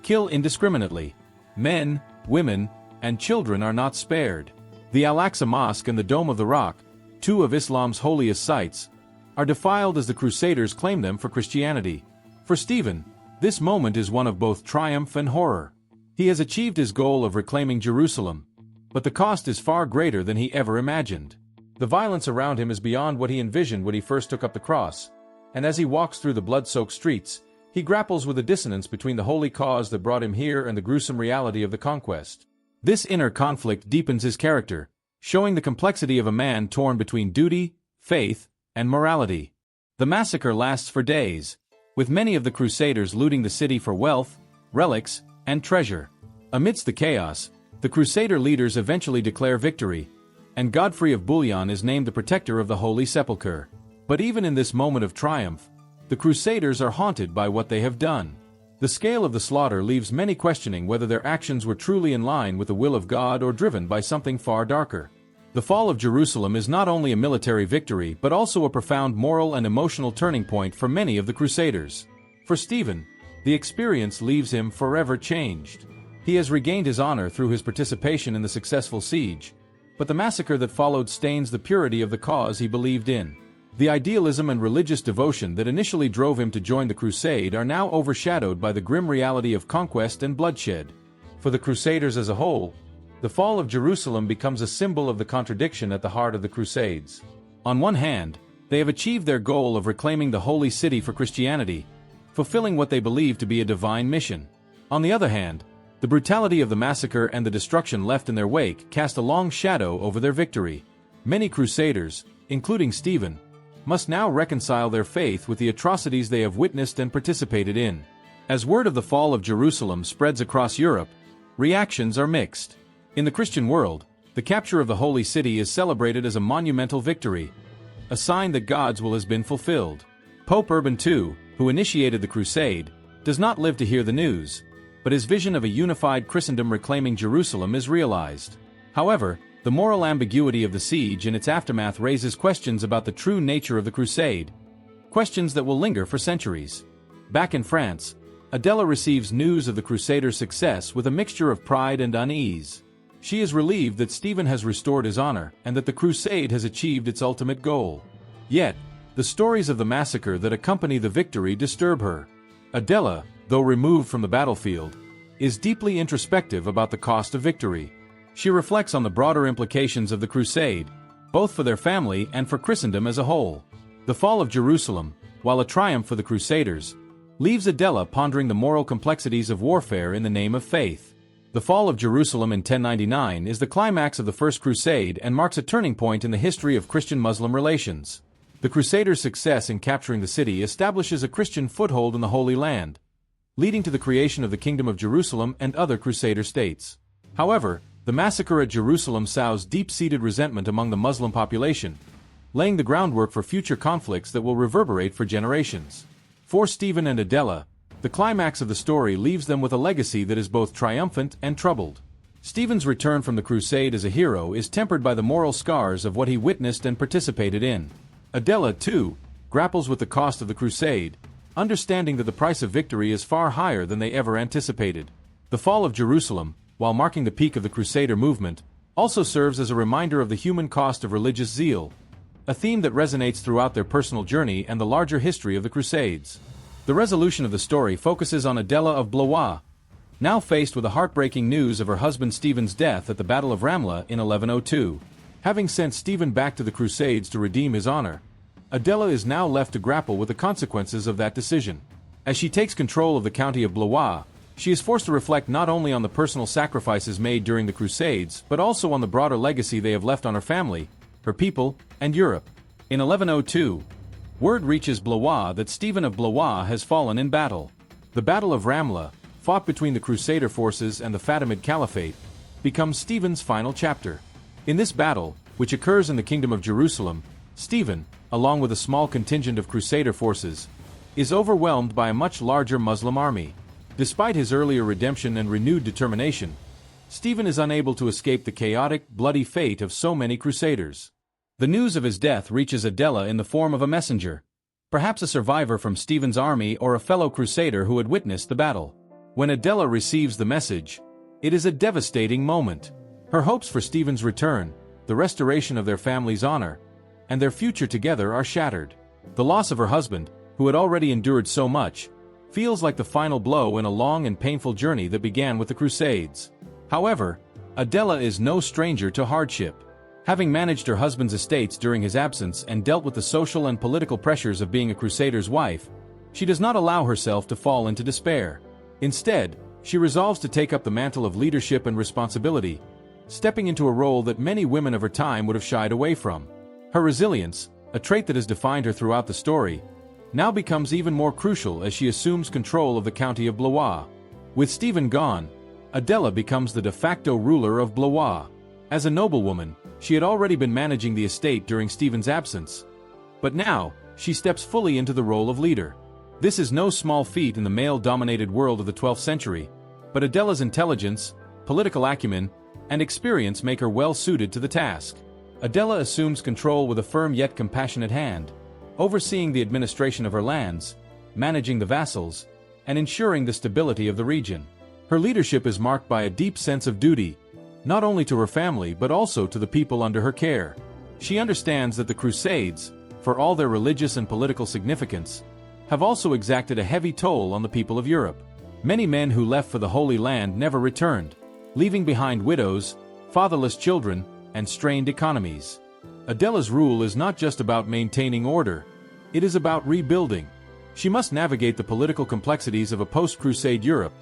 kill indiscriminately. Men, women, and children are not spared. The Al-Aqsa Mosque and the Dome of the Rock, two of Islam's holiest sites, are defiled as the Crusaders claim them for Christianity. For Stephen, this moment is one of both triumph and horror. He has achieved his goal of reclaiming Jerusalem, but the cost is far greater than he ever imagined. The violence around him is beyond what he envisioned when he first took up the cross, and as he walks through the blood-soaked streets, he grapples with the dissonance between the holy cause that brought him here and the gruesome reality of the conquest. This inner conflict deepens his character, showing the complexity of a man torn between duty, faith, and morality. The massacre lasts for days, with many of the Crusaders looting the city for wealth, relics, and treasure. Amidst the chaos, the Crusader leaders eventually declare victory, and Godfrey of Bouillon is named the protector of the Holy Sepulchre. But even in this moment of triumph, the Crusaders are haunted by what they have done. The scale of the slaughter leaves many questioning whether their actions were truly in line with the will of God or driven by something far darker. The fall of Jerusalem is not only a military victory but also a profound moral and emotional turning point for many of the Crusaders. For Stephen, the experience leaves him forever changed. He has regained his honor through his participation in the successful siege, but the massacre that followed stains the purity of the cause he believed in. The idealism and religious devotion that initially drove him to join the crusade are now overshadowed by the grim reality of conquest and bloodshed. For the Crusaders as a whole, the fall of Jerusalem becomes a symbol of the contradiction at the heart of the Crusades. On one hand, they have achieved their goal of reclaiming the Holy City for Christianity, fulfilling what they believe to be a divine mission. On the other hand, the brutality of the massacre and the destruction left in their wake cast a long shadow over their victory. Many Crusaders, including Stephen, must now reconcile their faith with the atrocities they have witnessed and participated in. As word of the fall of Jerusalem spreads across Europe, reactions are mixed. In the Christian world, the capture of the Holy City is celebrated as a monumental victory, a sign that God's will has been fulfilled. Pope Urban II, who initiated the crusade, does not live to hear the news, but his vision of a unified Christendom reclaiming Jerusalem is realized. However, the moral ambiguity of the siege and its aftermath raises questions about the true nature of the crusade, questions that will linger for centuries. Back in France, Adela receives news of the Crusaders' success with a mixture of pride and unease. She is relieved that Stephen has restored his honor and that the crusade has achieved its ultimate goal. Yet, the stories of the massacre that accompany the victory disturb her. Adela, though removed from the battlefield, is deeply introspective about the cost of victory. She reflects on the broader implications of the crusade, both for their family and for Christendom as a whole. The fall of Jerusalem, while a triumph for the Crusaders, leaves Adela pondering the moral complexities of warfare in the name of faith. The fall of Jerusalem in 1099 is the climax of the First Crusade and marks a turning point in the history of Christian-Muslim relations. The Crusaders' success in capturing the city establishes a Christian foothold in the Holy Land, leading to the creation of the Kingdom of Jerusalem and other Crusader states. However, the massacre at Jerusalem sows deep-seated resentment among the Muslim population, laying the groundwork for future conflicts that will reverberate for generations. For Stephen and Adela, the climax of the story leaves them with a legacy that is both triumphant and troubled. Stephen's return from the crusade as a hero is tempered by the moral scars of what he witnessed and participated in. Adela, too, grapples with the cost of the crusade, understanding that the price of victory is far higher than they ever anticipated. The fall of Jerusalem, while marking the peak of the Crusader movement, also serves as a reminder of the human cost of religious zeal, a theme that resonates throughout their personal journey and the larger history of the Crusades. The resolution of the story focuses on Adela of Blois, now faced with the heartbreaking news of her husband Stephen's death at the Battle of Ramla in 1102. Having sent Stephen back to the Crusades to redeem his honor, Adela is now left to grapple with the consequences of that decision. As she takes control of the county of Blois, she is forced to reflect not only on the personal sacrifices made during the Crusades, but also on the broader legacy they have left on her family, her people, and Europe. In 1102, word reaches Blois that Stephen of Blois has fallen in battle. The Battle of Ramla, fought between the Crusader forces and the Fatimid Caliphate, becomes Stephen's final chapter. In this battle, which occurs in the Kingdom of Jerusalem, Stephen, along with a small contingent of Crusader forces, is overwhelmed by a much larger Muslim army. Despite his earlier redemption and renewed determination, Stephen is unable to escape the chaotic, bloody fate of so many Crusaders. The news of his death reaches Adela in the form of a messenger, perhaps a survivor from Stephen's army or a fellow Crusader who had witnessed the battle. When Adela receives the message, it is a devastating moment. Her hopes for Stephen's return, the restoration of their family's honor, and their future together are shattered. The loss of her husband, who had already endured so much, feels like the final blow in a long and painful journey that began with the Crusades. However, Adela is no stranger to hardship. Having managed her husband's estates during his absence and dealt with the social and political pressures of being a Crusader's wife, she does not allow herself to fall into despair. Instead, she resolves to take up the mantle of leadership and responsibility, stepping into a role that many women of her time would have shied away from. Her resilience, a trait that has defined her throughout the story, now becomes even more crucial as she assumes control of the county of Blois. With Stephen gone, Adela becomes the de facto ruler of Blois. As a noblewoman, she had already been managing the estate during Stephen's absence. But now, she steps fully into the role of leader. This is no small feat in the male-dominated world of the 12th century, but Adela's intelligence, political acumen, and experience make her well-suited to the task. Adela assumes control with a firm yet compassionate hand, overseeing the administration of her lands, managing the vassals, and ensuring the stability of the region. Her leadership is marked by a deep sense of duty, not only to her family but also to the people under her care. She understands that the Crusades, for all their religious and political significance, have also exacted a heavy toll on the people of Europe. Many men who left for the Holy Land never returned, leaving behind widows, fatherless children, and strained economies. Adela's rule is not just about maintaining order, it is about rebuilding. She must navigate the political complexities of a post-Crusade Europe,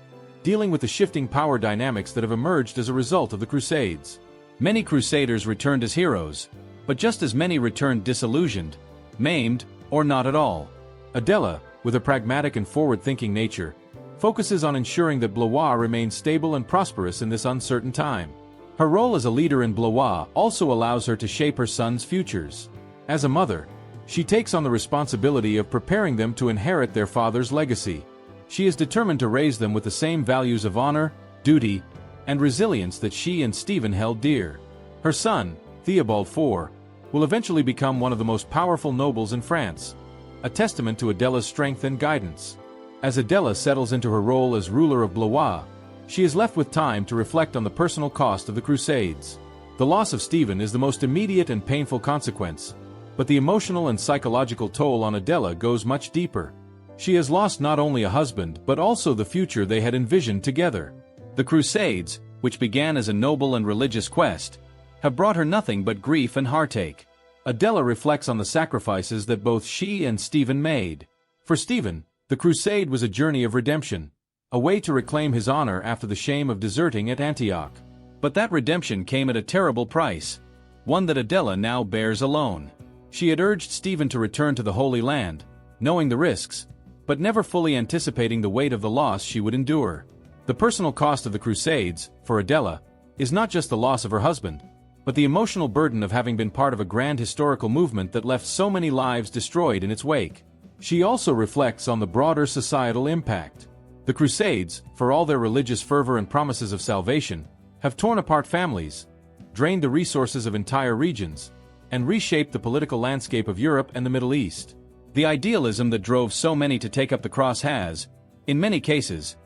dealing with the shifting power dynamics that have emerged as a result of the Crusades. Many Crusaders returned as heroes, but just as many returned disillusioned, maimed, or not at all. Adela, with a pragmatic and forward-thinking nature, focuses on ensuring that Blois remains stable and prosperous in this uncertain time. Her role as a leader in Blois also allows her to shape her sons' futures. As a mother, she takes on the responsibility of preparing them to inherit their father's legacy. She is determined to raise them with the same values of honor, duty, and resilience that she and Stephen held dear. Her son, Theobald IV, will eventually become one of the most powerful nobles in France, a testament to Adela's strength and guidance. As Adela settles into her role as ruler of Blois, she is left with time to reflect on the personal cost of the Crusades. The loss of Stephen is the most immediate and painful consequence, but the emotional and psychological toll on Adela goes much deeper. She has lost not only a husband but also the future they had envisioned together. The Crusades, which began as a noble and religious quest, have brought her nothing but grief and heartache. Adela reflects on the sacrifices that both she and Stephen made. For Stephen, the crusade was a journey of redemption, a way to reclaim his honor after the shame of deserting at Antioch. But that redemption came at a terrible price, one that Adela now bears alone. She had urged Stephen to return to the Holy Land, knowing the risks, but never fully anticipating the weight of the loss she would endure. The personal cost of the Crusades, for Adela, is not just the loss of her husband, but the emotional burden of having been part of a grand historical movement that left so many lives destroyed in its wake. She also reflects on the broader societal impact. The Crusades, for all their religious fervor and promises of salvation, have torn apart families, drained the resources of entire regions, and reshaped the political landscape of Europe and the Middle East. The idealism that drove so many to take up the cross has, in many cases,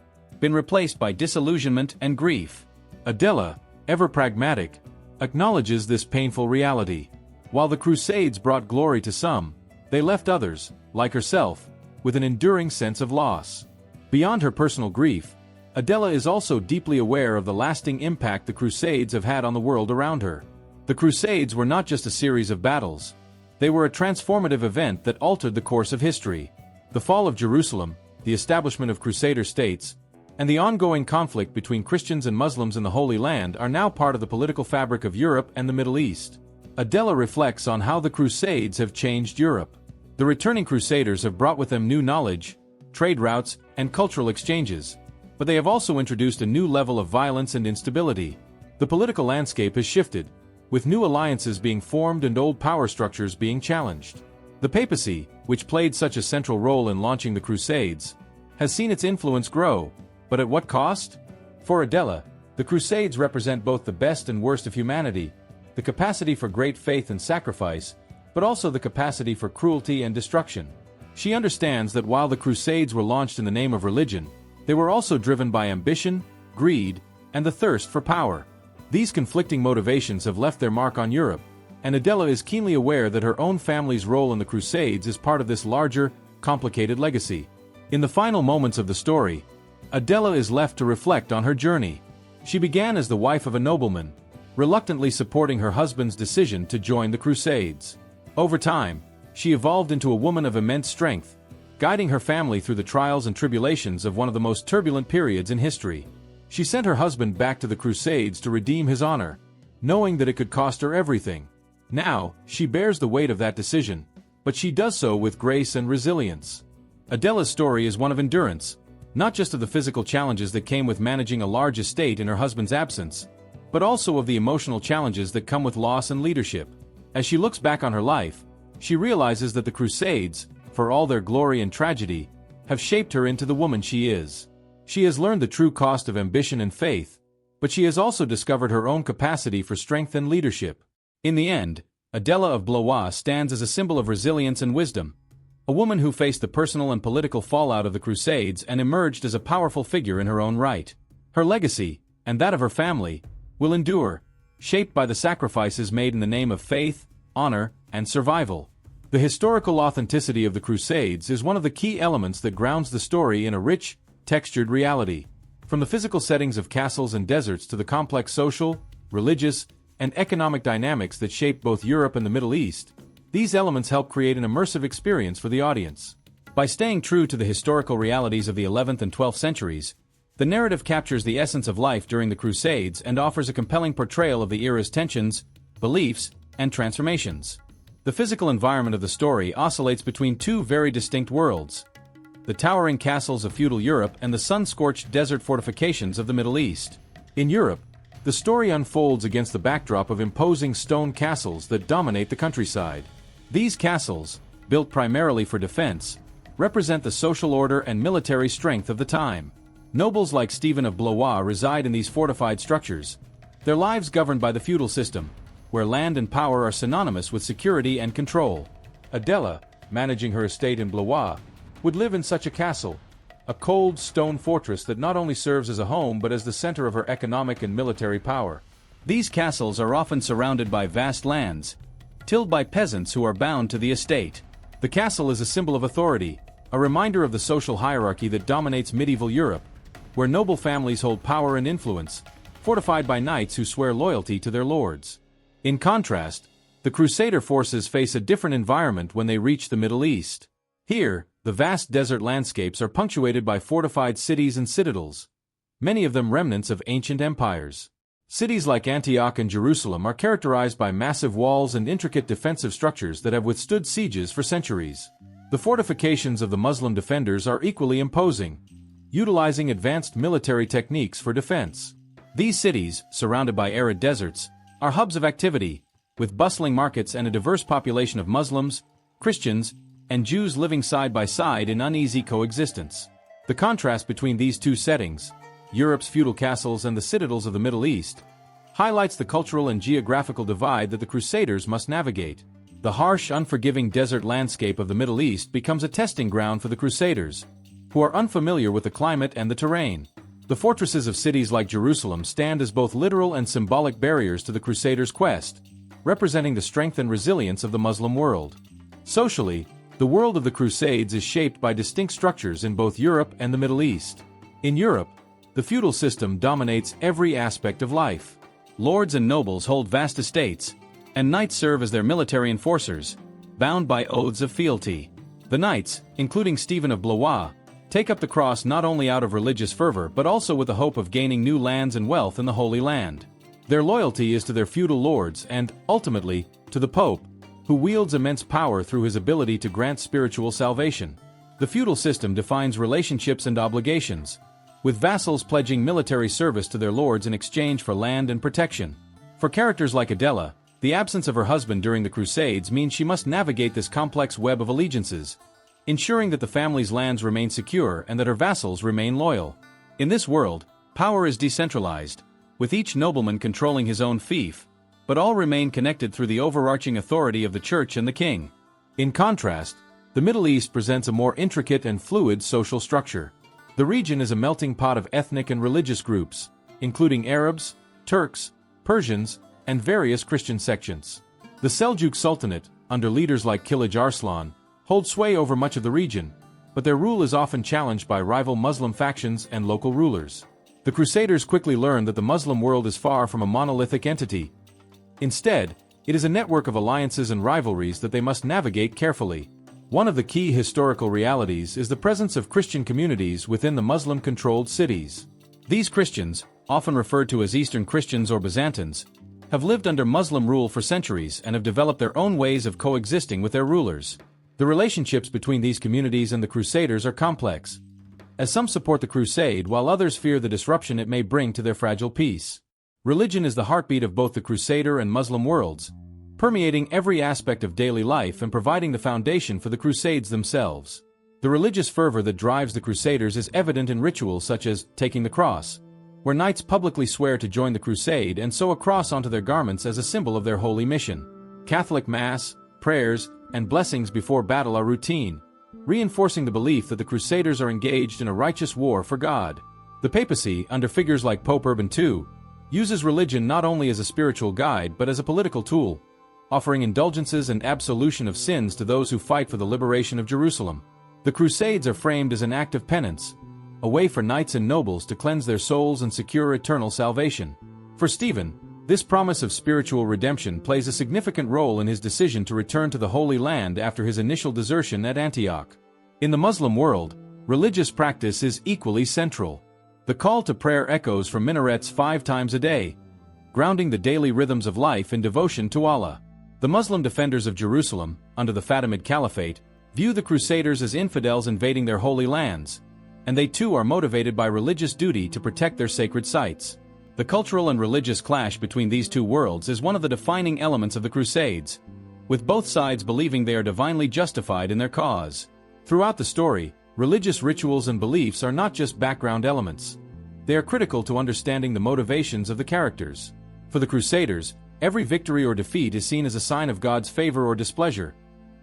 been replaced by disillusionment and grief. Adela, ever pragmatic, acknowledges this painful reality. While the Crusades brought glory to some, they left others, like herself, with an enduring sense of loss. Beyond her personal grief, Adela is also deeply aware of the lasting impact the Crusades have had on the world around her. The Crusades were not just a series of battles. They were a transformative event that altered the course of history. The fall of Jerusalem, the establishment of Crusader states, and the ongoing conflict between Christians and Muslims in the Holy Land are now part of the political fabric of Europe and the Middle East. Adela reflects on how the Crusades have changed Europe. The returning Crusaders have brought with them new knowledge, trade routes, and cultural exchanges, but they have also introduced a new level of violence and instability. The political landscape has shifted, with new alliances being formed and old power structures being challenged. The papacy, which played such a central role in launching the Crusades, has seen its influence grow, but at what cost? For Adela, the Crusades represent both the best and worst of humanity, the capacity for great faith and sacrifice, but also the capacity for cruelty and destruction. She understands that while the Crusades were launched in the name of religion, they were also driven by ambition, greed, and the thirst for power. These conflicting motivations have left their mark on Europe, and Adela is keenly aware that her own family's role in the Crusades is part of this larger, complicated legacy. In the final moments of the story, Adela is left to reflect on her journey. She began as the wife of a nobleman, reluctantly supporting her husband's decision to join the Crusades. Over time, she evolved into a woman of immense strength, guiding her family through the trials and tribulations of one of the most turbulent periods in history. She sent her husband back to the Crusades to redeem his honor, knowing that it could cost her everything. Now, she bears the weight of that decision, but she does so with grace and resilience. Adela's story is one of endurance, not just of the physical challenges that came with managing a large estate in her husband's absence, but also of the emotional challenges that come with loss and leadership. As she looks back on her life, she realizes that the Crusades, for all their glory and tragedy, have shaped her into the woman she is. She has learned the true cost of ambition and faith, but she has also discovered her own capacity for strength and leadership. In the end, Adela of Blois stands as a symbol of resilience and wisdom, a woman who faced the personal and political fallout of the Crusades and emerged as a powerful figure in her own right. Her legacy, and that of her family, will endure, shaped by the sacrifices made in the name of faith, honor, and survival. The historical authenticity of the Crusades is one of the key elements that grounds the story in a rich, textured reality. From the physical settings of castles and deserts to the complex social, religious, and economic dynamics that shape both Europe and the Middle East, these elements help create an immersive experience for the audience. By staying true to the historical realities of the 11th and 12th centuries, the narrative captures the essence of life during the Crusades and offers a compelling portrayal of the era's tensions, beliefs, and transformations. The physical environment of the story oscillates between two very distinct worlds. the towering castles of feudal Europe and the sun-scorched desert fortifications of the Middle East. In Europe, the story unfolds against the backdrop of imposing stone castles that dominate the countryside. These castles, built primarily for defense, represent the social order and military strength of the time. Nobles like Stephen of Blois reside in these fortified structures, their lives governed by the feudal system, where land and power are synonymous with security and control. Adela, managing her estate in Blois, would live in such a castle, a cold stone fortress that not only serves as a home but as the center of her economic and military power. These castles are often surrounded by vast lands, tilled by peasants who are bound to the estate. The castle is a symbol of authority, a reminder of the social hierarchy that dominates medieval Europe, where noble families hold power and influence, fortified by knights who swear loyalty to their lords. In contrast, the Crusader forces face a different environment when they reach the Middle East. Here, the vast desert landscapes are punctuated by fortified cities and citadels, many of them remnants of ancient empires. Cities like Antioch and Jerusalem are characterized by massive walls and intricate defensive structures that have withstood sieges for centuries. The fortifications of the Muslim defenders are equally imposing, utilizing advanced military techniques for defense. These cities, surrounded by arid deserts, are hubs of activity, with bustling markets and a diverse population of Muslims, Christians, and Jews living side by side in uneasy coexistence. The contrast between these two settings, Europe's feudal castles and the citadels of the Middle East, highlights the cultural and geographical divide that the Crusaders must navigate. The harsh, unforgiving desert landscape of the Middle East becomes a testing ground for the Crusaders, who are unfamiliar with the climate and the terrain. The fortresses of cities like Jerusalem stand as both literal and symbolic barriers to the Crusaders' quest, representing the strength and resilience of the Muslim world. Socially, the world of the Crusades is shaped by distinct structures in both Europe and the Middle East. In Europe, the feudal system dominates every aspect of life. Lords and nobles hold vast estates, and knights serve as their military enforcers, bound by oaths of fealty. The knights, including Stephen of Blois, take up the cross not only out of religious fervor but also with the hope of gaining new lands and wealth in the Holy Land. Their loyalty is to their feudal lords and, ultimately, to the Pope, who wields immense power through his ability to grant spiritual salvation. The feudal system defines relationships and obligations, with vassals pledging military service to their lords in exchange for land and protection. For characters like Adela, the absence of her husband during the Crusades means she must navigate this complex web of allegiances, ensuring that the family's lands remain secure and that her vassals remain loyal. In this world, power is decentralized, with each nobleman controlling his own fief, but all remain connected through the overarching authority of the church and the king. In contrast, the Middle East presents a more intricate and fluid social structure. The region is a melting pot of ethnic and religious groups, including Arabs, Turks, Persians, and various Christian sections. The Seljuk Sultanate, under leaders like Kilij Arslan, hold sway over much of the region, but their rule is often challenged by rival Muslim factions and local rulers. The Crusaders quickly learned that the Muslim world is far from a monolithic entity. Instead, it is a network of alliances and rivalries that they must navigate carefully. One of the key historical realities is the presence of Christian communities within the Muslim-controlled cities. These Christians, often referred to as Eastern Christians or Byzantines, have lived under Muslim rule for centuries and have developed their own ways of coexisting with their rulers. The relationships between these communities and the Crusaders are complex, as some support the crusade while others fear the disruption it may bring to their fragile peace. Religion is the heartbeat of both the Crusader and Muslim worlds, permeating every aspect of daily life and providing the foundation for the Crusades themselves. The religious fervor that drives the Crusaders is evident in rituals such as taking the cross, where knights publicly swear to join the crusade and sew a cross onto their garments as a symbol of their holy mission. Catholic Mass, prayers, and blessings before battle are routine, reinforcing the belief that the Crusaders are engaged in a righteous war for God. The papacy, under figures like Pope Urban II, uses religion not only as a spiritual guide but as a political tool, offering indulgences and absolution of sins to those who fight for the liberation of Jerusalem. The Crusades are framed as an act of penance, a way for knights and nobles to cleanse their souls and secure eternal salvation. For Stephen, this promise of spiritual redemption plays a significant role in his decision to return to the Holy Land after his initial desertion at Antioch. In the Muslim world, religious practice is equally central. The call to prayer echoes from minarets 5 times a day, grounding the daily rhythms of life in devotion to Allah. The Muslim defenders of Jerusalem, under the Fatimid Caliphate, view the Crusaders as infidels invading their holy lands, and they too are motivated by religious duty to protect their sacred sites. The cultural and religious clash between these two worlds is one of the defining elements of the Crusades, with both sides believing they are divinely justified in their cause. Throughout the story, religious rituals and beliefs are not just background elements. They are critical to understanding the motivations of the characters. For the Crusaders, every victory or defeat is seen as a sign of God's favor or displeasure,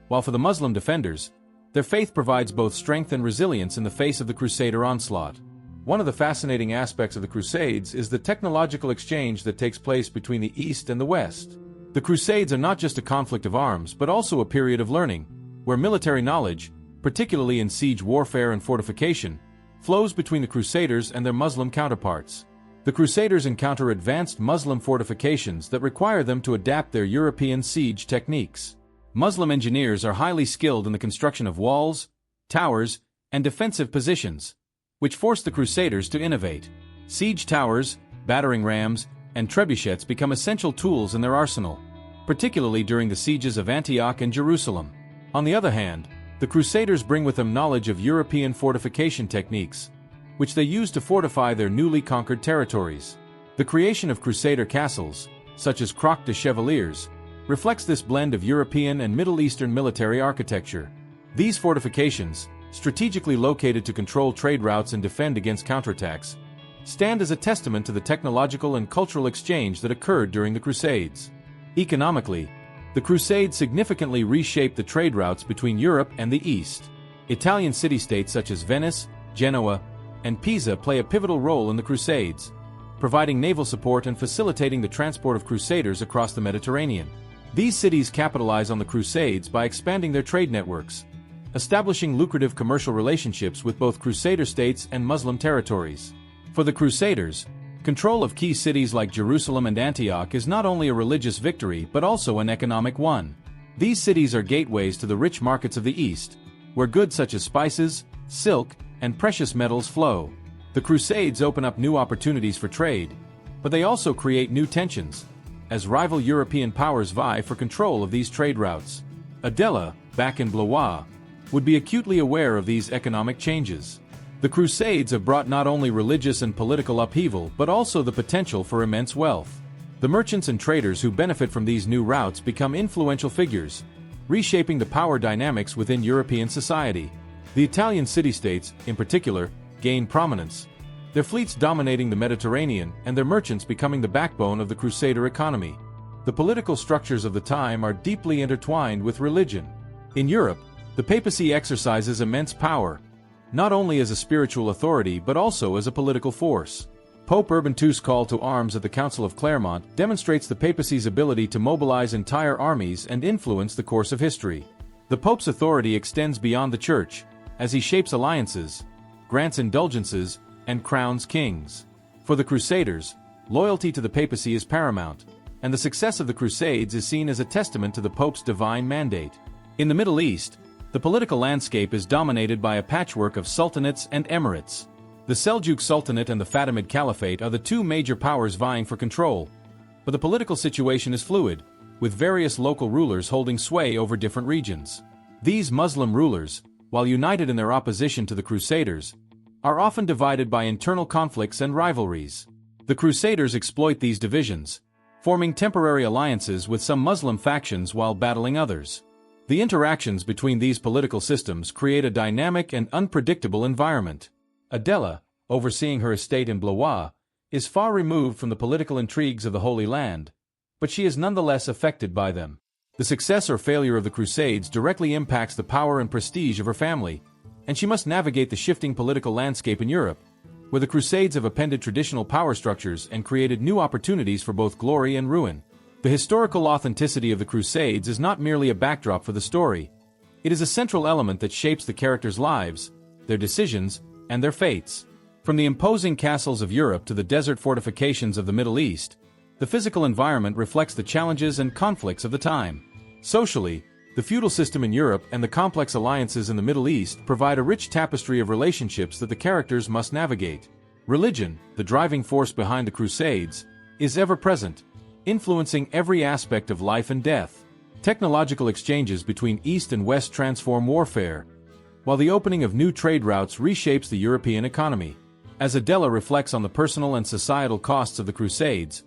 while for the Muslim defenders, their faith provides both strength and resilience in the face of the Crusader onslaught. One of the fascinating aspects of the Crusades is the technological exchange that takes place between the East and the West. The Crusades are not just a conflict of arms but also a period of learning, where military knowledge, particularly in siege warfare and fortification, flows between the Crusaders and their Muslim counterparts. The Crusaders encounter advanced Muslim fortifications that require them to adapt their European siege techniques. Muslim engineers are highly skilled in the construction of walls, towers, and defensive positions, which force the Crusaders to innovate. Siege towers, battering rams, and trebuchets become essential tools in their arsenal, particularly during the sieges of Antioch and Jerusalem. On the other hand, the Crusaders bring with them knowledge of European fortification techniques, which they use to fortify their newly conquered territories. The creation of Crusader castles, such as Croix de Chevaliers, reflects this blend of European and Middle Eastern military architecture. These fortifications, strategically located to control trade routes and defend against counterattacks, stand as a testament to the technological and cultural exchange that occurred during the Crusades. Economically, the Crusades significantly reshaped the trade routes between Europe and the East. Italian city-states such as Venice, Genoa, and Pisa play a pivotal role in the Crusades, providing naval support and facilitating the transport of Crusaders across the Mediterranean. These cities capitalize on the Crusades by expanding their trade networks, establishing lucrative commercial relationships with both Crusader states and Muslim territories. For the Crusaders, control of key cities like Jerusalem and Antioch is not only a religious victory but also an economic one. These cities are gateways to the rich markets of the East, where goods such as spices, silk, and precious metals flow. The Crusades open up new opportunities for trade, but they also create new tensions, as rival European powers vie for control of these trade routes. Adela, back in Blois, would be acutely aware of these economic changes. The Crusades have brought not only religious and political upheaval but also the potential for immense wealth. The merchants and traders who benefit from these new routes become influential figures, reshaping the power dynamics within European society. The Italian city-states, in particular, gain prominence, their fleets dominating the Mediterranean and their merchants becoming the backbone of the Crusader economy. The political structures of the time are deeply intertwined with religion. In Europe, the papacy exercises immense power, not only as a spiritual authority but also as a political force. Pope Urban II's call to arms at the Council of Clermont demonstrates the papacy's ability to mobilize entire armies and influence the course of history. The Pope's authority extends beyond the Church, as he shapes alliances, grants indulgences, and crowns kings. For the Crusaders, loyalty to the papacy is paramount, and the success of the Crusades is seen as a testament to the Pope's divine mandate. In the Middle East, the political landscape is dominated by a patchwork of sultanates and emirates. The Seljuk Sultanate and the Fatimid Caliphate are the two major powers vying for control, but the political situation is fluid, with various local rulers holding sway over different regions. These Muslim rulers, while united in their opposition to the Crusaders, are often divided by internal conflicts and rivalries. The Crusaders exploit these divisions, forming temporary alliances with some Muslim factions while battling others. The interactions between these political systems create a dynamic and unpredictable environment. Adela, overseeing her estate in Blois, is far removed from the political intrigues of the Holy Land, but she is nonetheless affected by them. The success or failure of the Crusades directly impacts the power and prestige of her family, and she must navigate the shifting political landscape in Europe, where the Crusades have upended traditional power structures and created new opportunities for both glory and ruin. The historical authenticity of the Crusades is not merely a backdrop for the story. It is a central element that shapes the characters' lives, their decisions, and their fates. From the imposing castles of Europe to the desert fortifications of the Middle East, the physical environment reflects the challenges and conflicts of the time. Socially, the feudal system in Europe and the complex alliances in the Middle East provide a rich tapestry of relationships that the characters must navigate. Religion, the driving force behind the Crusades, is ever present, influencing every aspect of life and death. Technological exchanges between East and West transform warfare, while the opening of new trade routes reshapes the European economy. As Adela reflects on the personal and societal costs of the Crusades,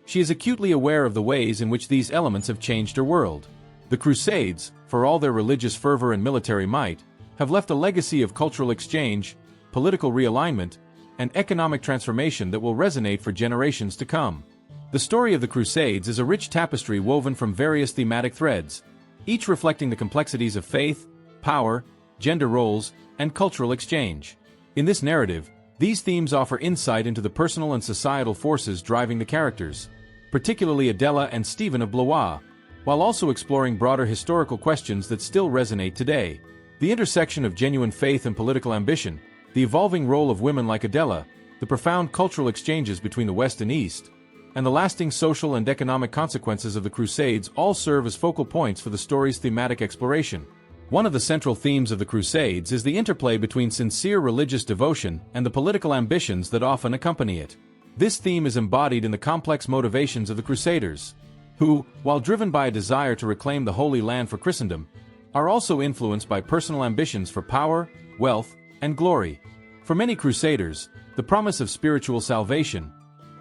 she is acutely aware of the ways in which these elements have changed her world. The Crusades, for all their religious fervor and military might, have left a legacy of cultural exchange, political realignment, and economic transformation that will resonate for generations to come. The story of the Crusades is a rich tapestry woven from various thematic threads, each reflecting the complexities of faith, power, gender roles, and cultural exchange. In this narrative, these themes offer insight into the personal and societal forces driving the characters, particularly Adela and Stephen of Blois, while also exploring broader historical questions that still resonate today. The intersection of genuine faith and political ambition, the evolving role of women like Adela, the profound cultural exchanges between the West and East, and the lasting social and economic consequences of the Crusades all serve as focal points for the story's thematic exploration. One of the central themes of the Crusades is the interplay between sincere religious devotion and the political ambitions that often accompany it. This theme is embodied in the complex motivations of the Crusaders, who, while driven by a desire to reclaim the Holy Land for Christendom, are also influenced by personal ambitions for power, wealth, and glory. For many Crusaders, the promise of spiritual salvation,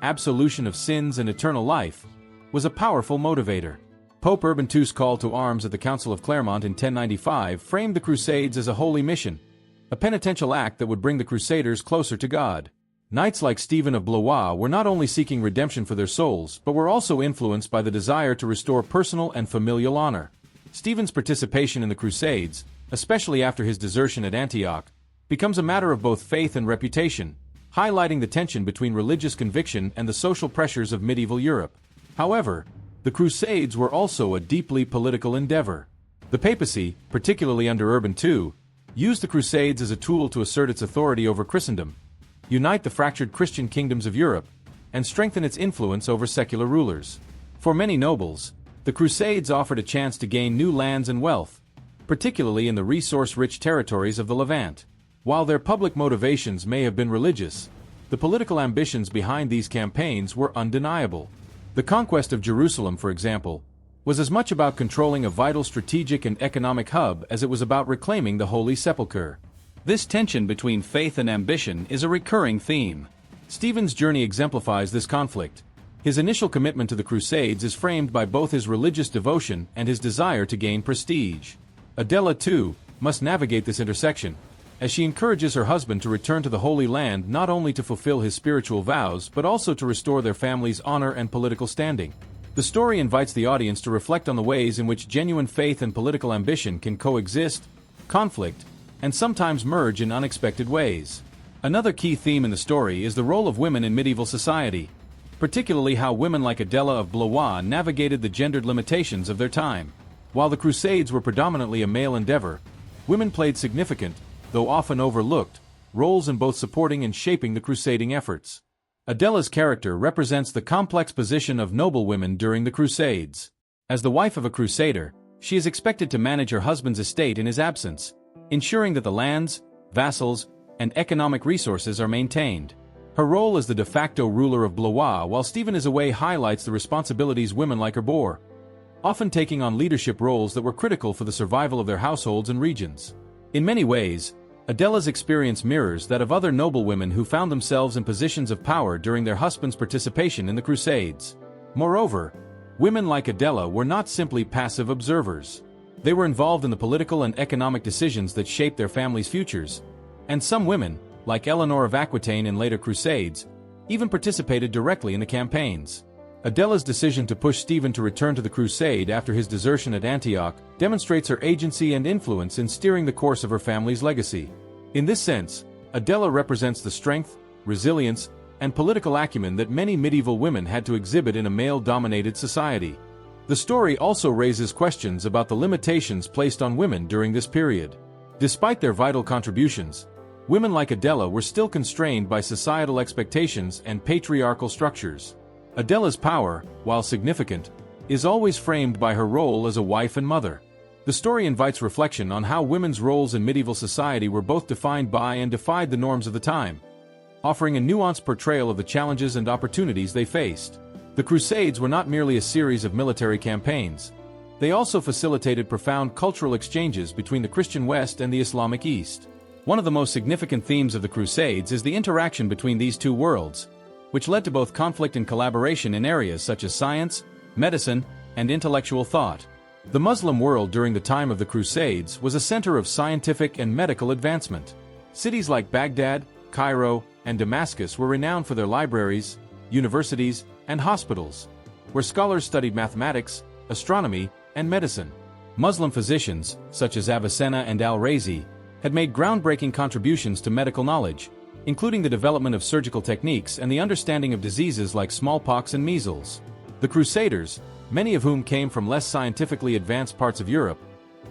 absolution of sins and eternal life, was a powerful motivator. Pope Urban II's call to arms at the Council of Clermont in 1095 framed the Crusades as a holy mission, a penitential act that would bring the Crusaders closer to God. Knights like Stephen of Blois were not only seeking redemption for their souls, but were also influenced by the desire to restore personal and familial honor. Stephen's participation in the Crusades, especially after his desertion at Antioch, becomes a matter of both faith and reputation, highlighting the tension between religious conviction and the social pressures of medieval Europe. However, the Crusades were also a deeply political endeavor. The papacy, particularly under Urban II, used the Crusades as a tool to assert its authority over Christendom, unite the fractured Christian kingdoms of Europe, and strengthen its influence over secular rulers. For many nobles, the Crusades offered a chance to gain new lands and wealth, particularly in the resource-rich territories of the Levant. While their public motivations may have been religious, the political ambitions behind these campaigns were undeniable. The conquest of Jerusalem, for example, was as much about controlling a vital strategic and economic hub as it was about reclaiming the Holy Sepulchre. This tension between faith and ambition is a recurring theme. Stephen's journey exemplifies this conflict. His initial commitment to the Crusades is framed by both his religious devotion and his desire to gain prestige. Adela, too, must navigate this intersection, as she encourages her husband to return to the Holy Land not only to fulfill his spiritual vows but also to restore their family's honor and political standing. The story invites the audience to reflect on the ways in which genuine faith and political ambition can coexist, conflict, and sometimes merge in unexpected ways. Another key theme in the story is the role of women in medieval society, particularly how women like Adela of Blois navigated the gendered limitations of their time. While the Crusades were predominantly a male endeavor, women played significant, though often overlooked, roles in both supporting and shaping the crusading efforts. Adela's character represents the complex position of noblewomen during the Crusades. As the wife of a crusader, she is expected to manage her husband's estate in his absence, ensuring that the lands, vassals, and economic resources are maintained. Her role as the de facto ruler of Blois while Stephen is away highlights the responsibilities women like her bore, often taking on leadership roles that were critical for the survival of their households and regions. In many ways, Adela's experience mirrors that of other noblewomen who found themselves in positions of power during their husband's participation in the Crusades. Moreover, women like Adela were not simply passive observers. They were involved in the political and economic decisions that shaped their families' futures, and some women, like Eleanor of Aquitaine in later Crusades, even participated directly in the campaigns. Adela's decision to push Stephen to return to the crusade after his desertion at Antioch demonstrates her agency and influence in steering the course of her family's legacy. In this sense, Adela represents the strength, resilience, and political acumen that many medieval women had to exhibit in a male-dominated society. The story also raises questions about the limitations placed on women during this period. Despite their vital contributions, women like Adela were still constrained by societal expectations and patriarchal structures. Adela's power, while significant, is always framed by her role as a wife and mother. The story invites reflection on how women's roles in medieval society were both defined by and defied the norms of the time, offering a nuanced portrayal of the challenges and opportunities they faced. The Crusades were not merely a series of military campaigns. They also facilitated profound cultural exchanges between the Christian West and the Islamic East. One of the most significant themes of the Crusades is the interaction between these two worlds, which led to both conflict and collaboration in areas such as science, medicine, and intellectual thought. The Muslim world during the time of the Crusades was a center of scientific and medical advancement. Cities like Baghdad, Cairo, and Damascus were renowned for their libraries, universities, and hospitals, where scholars studied mathematics, astronomy, and medicine. Muslim physicians, such as Avicenna and Al-Razi, had made groundbreaking contributions to medical knowledge, including the development of surgical techniques and the understanding of diseases like smallpox and measles. The Crusaders, many of whom came from less scientifically advanced parts of Europe,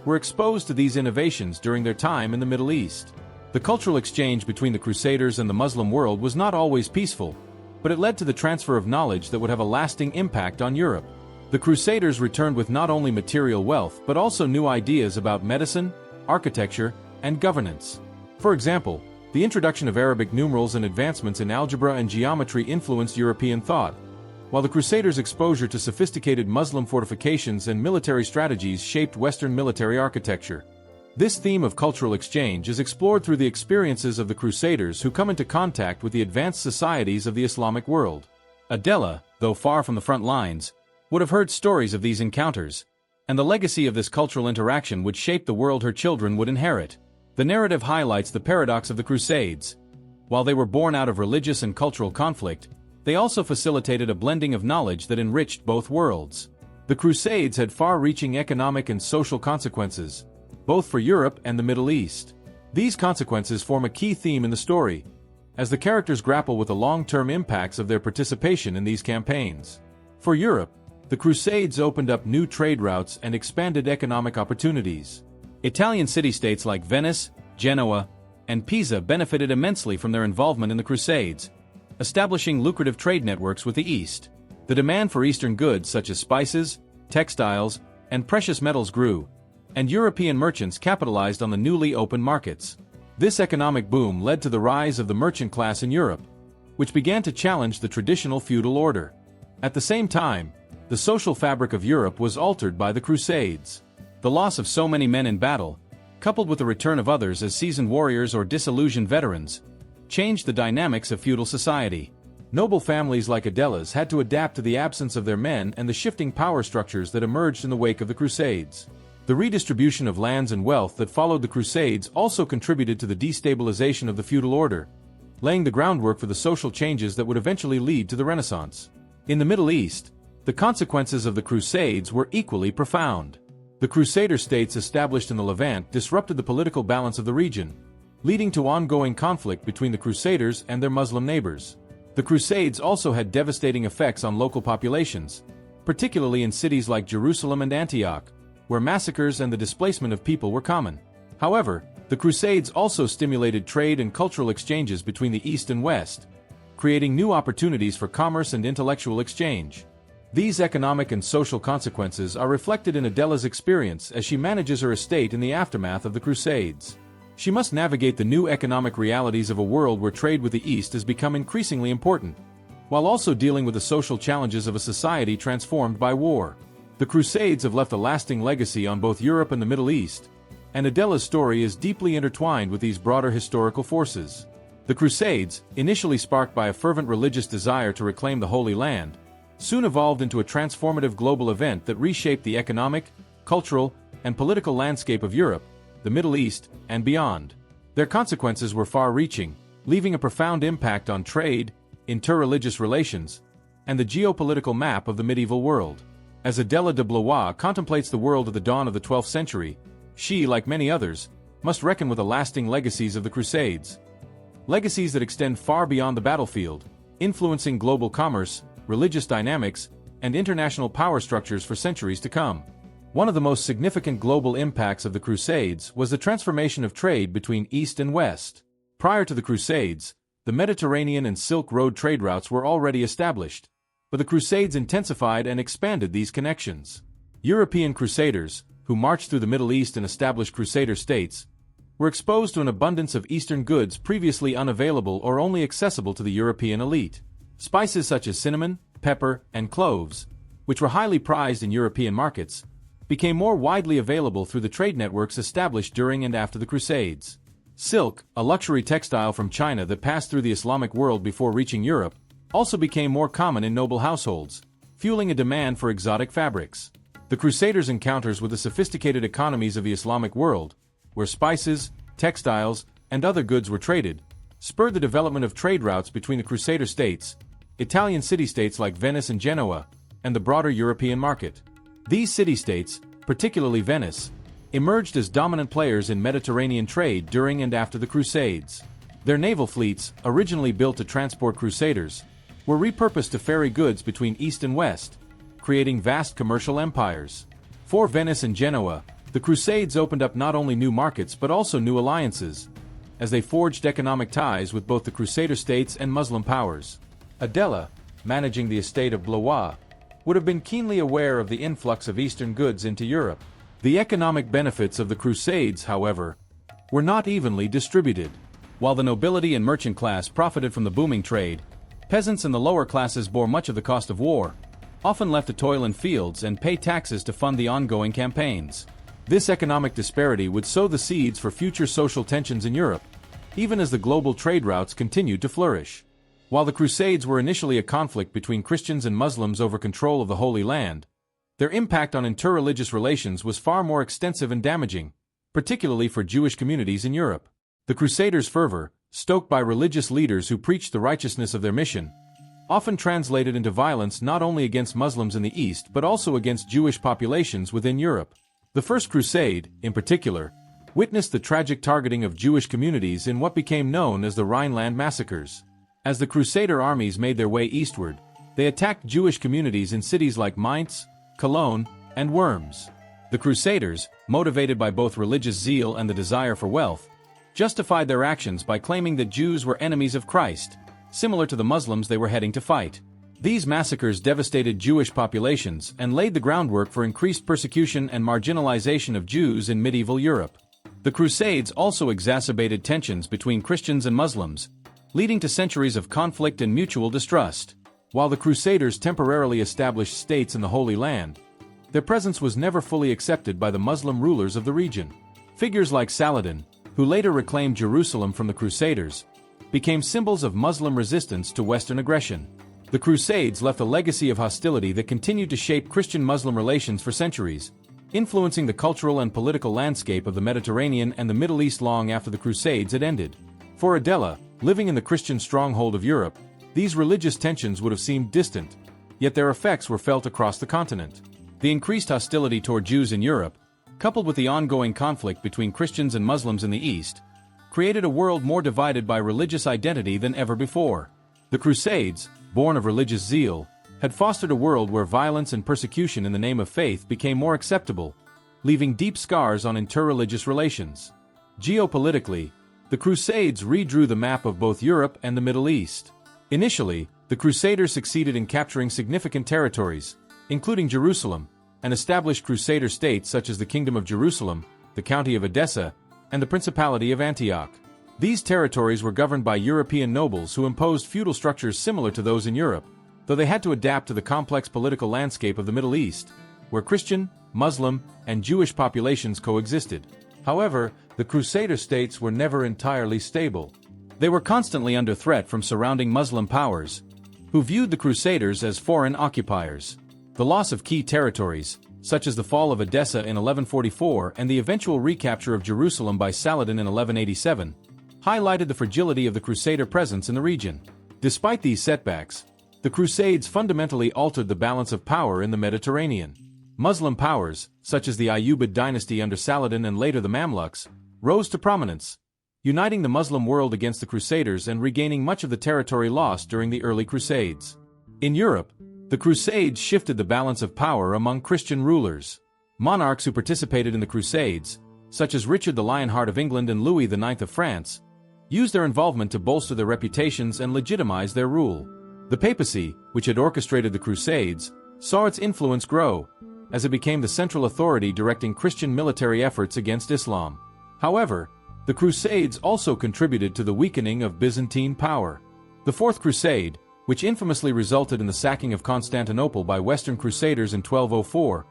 were exposed to these innovations during their time in the Middle East. The cultural exchange between the Crusaders and the Muslim world was not always peaceful, but it led to the transfer of knowledge that would have a lasting impact on Europe. The Crusaders returned with not only material wealth but also new ideas about medicine, architecture, and governance. For example, the introduction of Arabic numerals and advancements in algebra and geometry influenced European thought, while the Crusaders' exposure to sophisticated Muslim fortifications and military strategies shaped Western military architecture. This theme of cultural exchange is explored through the experiences of the Crusaders who come into contact with the advanced societies of the Islamic world. Adela, though far from the front lines, would have heard stories of these encounters, and the legacy of this cultural interaction would shape the world her children would inherit. The narrative highlights the paradox of the Crusades. While they were born out of religious and cultural conflict, they also facilitated a blending of knowledge that enriched both worlds. The Crusades had far-reaching economic and social consequences, both for Europe and the Middle East. These consequences form a key theme in the story, as the characters grapple with the long-term impacts of their participation in these campaigns. For Europe, the Crusades opened up new trade routes and expanded economic opportunities. Italian city-states like Venice, Genoa, and Pisa benefited immensely from their involvement in the Crusades, establishing lucrative trade networks with the East. The demand for Eastern goods such as spices, textiles, and precious metals grew, and European merchants capitalized on the newly opened markets. This economic boom led to the rise of the merchant class in Europe, which began to challenge the traditional feudal order. At the same time, the social fabric of Europe was altered by the Crusades. The loss of so many men in battle, coupled with the return of others as seasoned warriors or disillusioned veterans, changed the dynamics of feudal society. Noble families like Adela's had to adapt to the absence of their men and the shifting power structures that emerged in the wake of the Crusades. The redistribution of lands and wealth that followed the Crusades also contributed to the destabilization of the feudal order, laying the groundwork for the social changes that would eventually lead to the Renaissance. In the Middle East, the consequences of the Crusades were equally profound. The Crusader states established in the Levant disrupted the political balance of the region, leading to ongoing conflict between the Crusaders and their Muslim neighbors. The Crusades also had devastating effects on local populations, particularly in cities like Jerusalem and Antioch, where massacres and the displacement of people were common. However, the Crusades also stimulated trade and cultural exchanges between the East and West, creating new opportunities for commerce and intellectual exchange. These economic and social consequences are reflected in Adela's experience as she manages her estate in the aftermath of the Crusades. She must navigate the new economic realities of a world where trade with the East has become increasingly important, while also dealing with the social challenges of a society transformed by war. The Crusades have left a lasting legacy on both Europe and the Middle East, and Adela's story is deeply intertwined with these broader historical forces. The Crusades, initially sparked by a fervent religious desire to reclaim the Holy Land, soon evolved into a transformative global event that reshaped the economic, cultural, and political landscape of Europe, the Middle East, and beyond. Their consequences were far-reaching, leaving a profound impact on trade, interreligious relations, and the geopolitical map of the medieval world. As Adela de Blois contemplates the world of the dawn of the 12th century, she, like many others, must reckon with the lasting legacies of the Crusades. Legacies that extend far beyond the battlefield, influencing global commerce, religious dynamics, and international power structures for centuries to come. One of the most significant global impacts of the Crusades was the transformation of trade between East and West. Prior to the Crusades, the Mediterranean and Silk Road trade routes were already established, but the Crusades intensified and expanded these connections. European crusaders, who marched through the Middle East and established Crusader states, were exposed to an abundance of Eastern goods previously unavailable or only accessible to the European elite. Spices such as cinnamon, pepper, and cloves, which were highly prized in European markets, became more widely available through the trade networks established during and after the Crusades. Silk, a luxury textile from China that passed through the Islamic world before reaching Europe, also became more common in noble households, fueling a demand for exotic fabrics. The Crusaders' encounters with the sophisticated economies of the Islamic world, where spices, textiles, and other goods were traded, spurred the development of trade routes between the Crusader states, Italian city-states like Venice and Genoa, and the broader European market. These city-states, particularly Venice, emerged as dominant players in Mediterranean trade during and after the Crusades. Their naval fleets, originally built to transport crusaders, were repurposed to ferry goods between East and West, creating vast commercial empires. For Venice and Genoa, the Crusades opened up not only new markets but also new alliances, as they forged economic ties with both the Crusader states and Muslim powers. Adela, managing the estate of Blois, would have been keenly aware of the influx of Eastern goods into Europe. The economic benefits of the Crusades, however, were not evenly distributed. While the nobility and merchant class profited from the booming trade, peasants and the lower classes bore much of the cost of war, often left to toil in fields and pay taxes to fund the ongoing campaigns. This economic disparity would sow the seeds for future social tensions in Europe, even as the global trade routes continued to flourish. While the Crusades were initially a conflict between Christians and Muslims over control of the Holy Land, their impact on interreligious relations was far more extensive and damaging, particularly for Jewish communities in Europe. The Crusaders' fervor, stoked by religious leaders who preached the righteousness of their mission, often translated into violence not only against Muslims in the East but also against Jewish populations within Europe. The First Crusade, in particular, witnessed the tragic targeting of Jewish communities in what became known as the Rhineland massacres. As the Crusader armies made their way eastward, they attacked Jewish communities in cities like Mainz, Cologne, and Worms. The Crusaders, motivated by both religious zeal and the desire for wealth, justified their actions by claiming that Jews were enemies of Christ, similar to the Muslims they were heading to fight. These massacres devastated Jewish populations and laid the groundwork for increased persecution and marginalization of Jews in medieval Europe. The Crusades also exacerbated tensions between Christians and Muslims, leading to centuries of conflict and mutual distrust. While the Crusaders temporarily established states in the Holy Land, their presence was never fully accepted by the Muslim rulers of the region. Figures like Saladin, who later reclaimed Jerusalem from the Crusaders, became symbols of Muslim resistance to Western aggression. The Crusades left a legacy of hostility that continued to shape Christian-Muslim relations for centuries, influencing the cultural and political landscape of the Mediterranean and the Middle East long after the Crusades had ended. For Adela, living in the Christian stronghold of Europe, these religious tensions would have seemed distant, yet their effects were felt across the continent. The increased hostility toward Jews in Europe, coupled with the ongoing conflict between Christians and Muslims in the East, created a world more divided by religious identity than ever before. The Crusades, born of religious zeal, had fostered a world where violence and persecution in the name of faith became more acceptable, leaving deep scars on interreligious relations. Geopolitically, the Crusades redrew the map of both Europe and the Middle East. Initially, the Crusaders succeeded in capturing significant territories, including Jerusalem, and established Crusader states such as the Kingdom of Jerusalem, the County of Edessa, and the Principality of Antioch. These territories were governed by European nobles who imposed feudal structures similar to those in Europe, though they had to adapt to the complex political landscape of the Middle East, where Christian, Muslim, and Jewish populations coexisted. However, the Crusader states were never entirely stable. They were constantly under threat from surrounding Muslim powers, who viewed the Crusaders as foreign occupiers. The loss of key territories, such as the fall of Edessa in 1144 and the eventual recapture of Jerusalem by Saladin in 1187, highlighted the fragility of the Crusader presence in the region. Despite these setbacks, the Crusades fundamentally altered the balance of power in the Mediterranean. Muslim powers, such as the Ayyubid dynasty under Saladin and later the Mamluks, rose to prominence, uniting the Muslim world against the Crusaders and regaining much of the territory lost during the early Crusades. In Europe, the Crusades shifted the balance of power among Christian rulers. Monarchs who participated in the Crusades, such as Richard the Lionheart of England and Louis IX of France, used their involvement to bolster their reputations and legitimize their rule. The papacy, which had orchestrated the Crusades, saw its influence grow, as it became the central authority directing Christian military efforts against Islam. However, the Crusades also contributed to the weakening of Byzantine power. The Fourth Crusade, which infamously resulted in the sacking of Constantinople by Western Crusaders in 1204,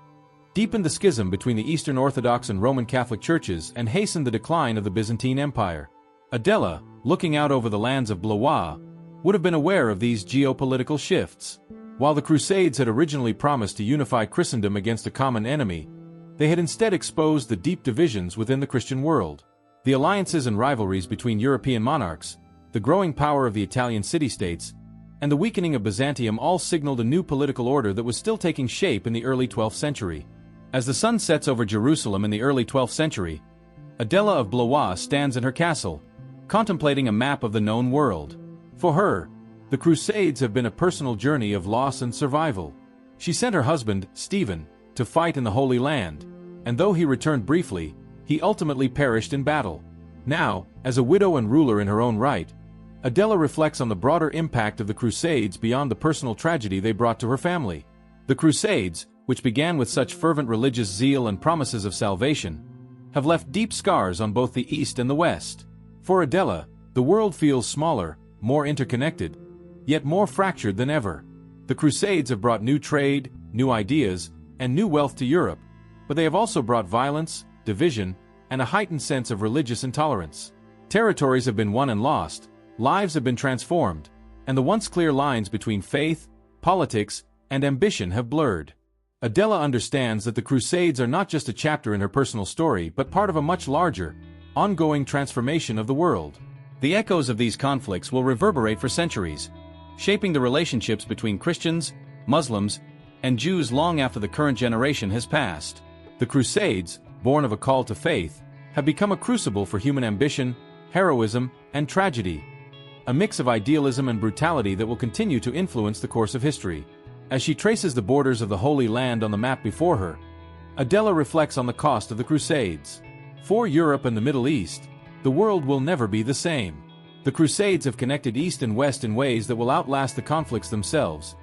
deepened the schism between the Eastern Orthodox and Roman Catholic churches and hastened the decline of the Byzantine Empire. Adela, looking out over the lands of Blois, would have been aware of these geopolitical shifts. While the Crusades had originally promised to unify Christendom against a common enemy, they had instead exposed the deep divisions within the Christian world. The alliances and rivalries between European monarchs, the growing power of the Italian city-states, and the weakening of Byzantium all signaled a new political order that was still taking shape in the early 12th century. As the sun sets over Jerusalem in the early 12th century, Adela of Blois stands in her castle, contemplating a map of the known world. For her, the Crusades have been a personal journey of loss and survival. She sent her husband, Stephen, to fight in the Holy Land, and though he returned briefly, he ultimately perished in battle. Now, as a widow and ruler in her own right, Adela reflects on the broader impact of the Crusades beyond the personal tragedy they brought to her family. The Crusades, which began with such fervent religious zeal and promises of salvation, have left deep scars on both the East and the West. For Adela, the world feels smaller, more interconnected, yet more fractured than ever. The Crusades have brought new trade, new ideas, and new wealth to Europe, but they have also brought violence, division, and a heightened sense of religious intolerance. Territories have been won and lost, lives have been transformed, and the once clear lines between faith, politics, and ambition have blurred. Adela understands that the Crusades are not just a chapter in her personal story but part of a much larger, ongoing transformation of the world. The echoes of these conflicts will reverberate for centuries, shaping the relationships between Christians, Muslims, and Jews long after the current generation has passed. The Crusades, born of a call to faith, have become a crucible for human ambition, heroism, and tragedy, a mix of idealism and brutality that will continue to influence the course of history. As she traces the borders of the Holy Land on the map before her, Adela reflects on the cost of the Crusades. For Europe and the Middle East, the world will never be the same. The Crusades have connected East and West in ways that will outlast the conflicts themselves,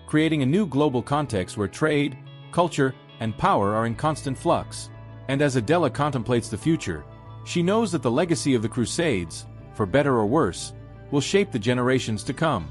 creating a new global context where trade, culture, and power are in constant flux. And as Adela contemplates the future, she knows that the legacy of the Crusades, for better or worse, will shape the generations to come.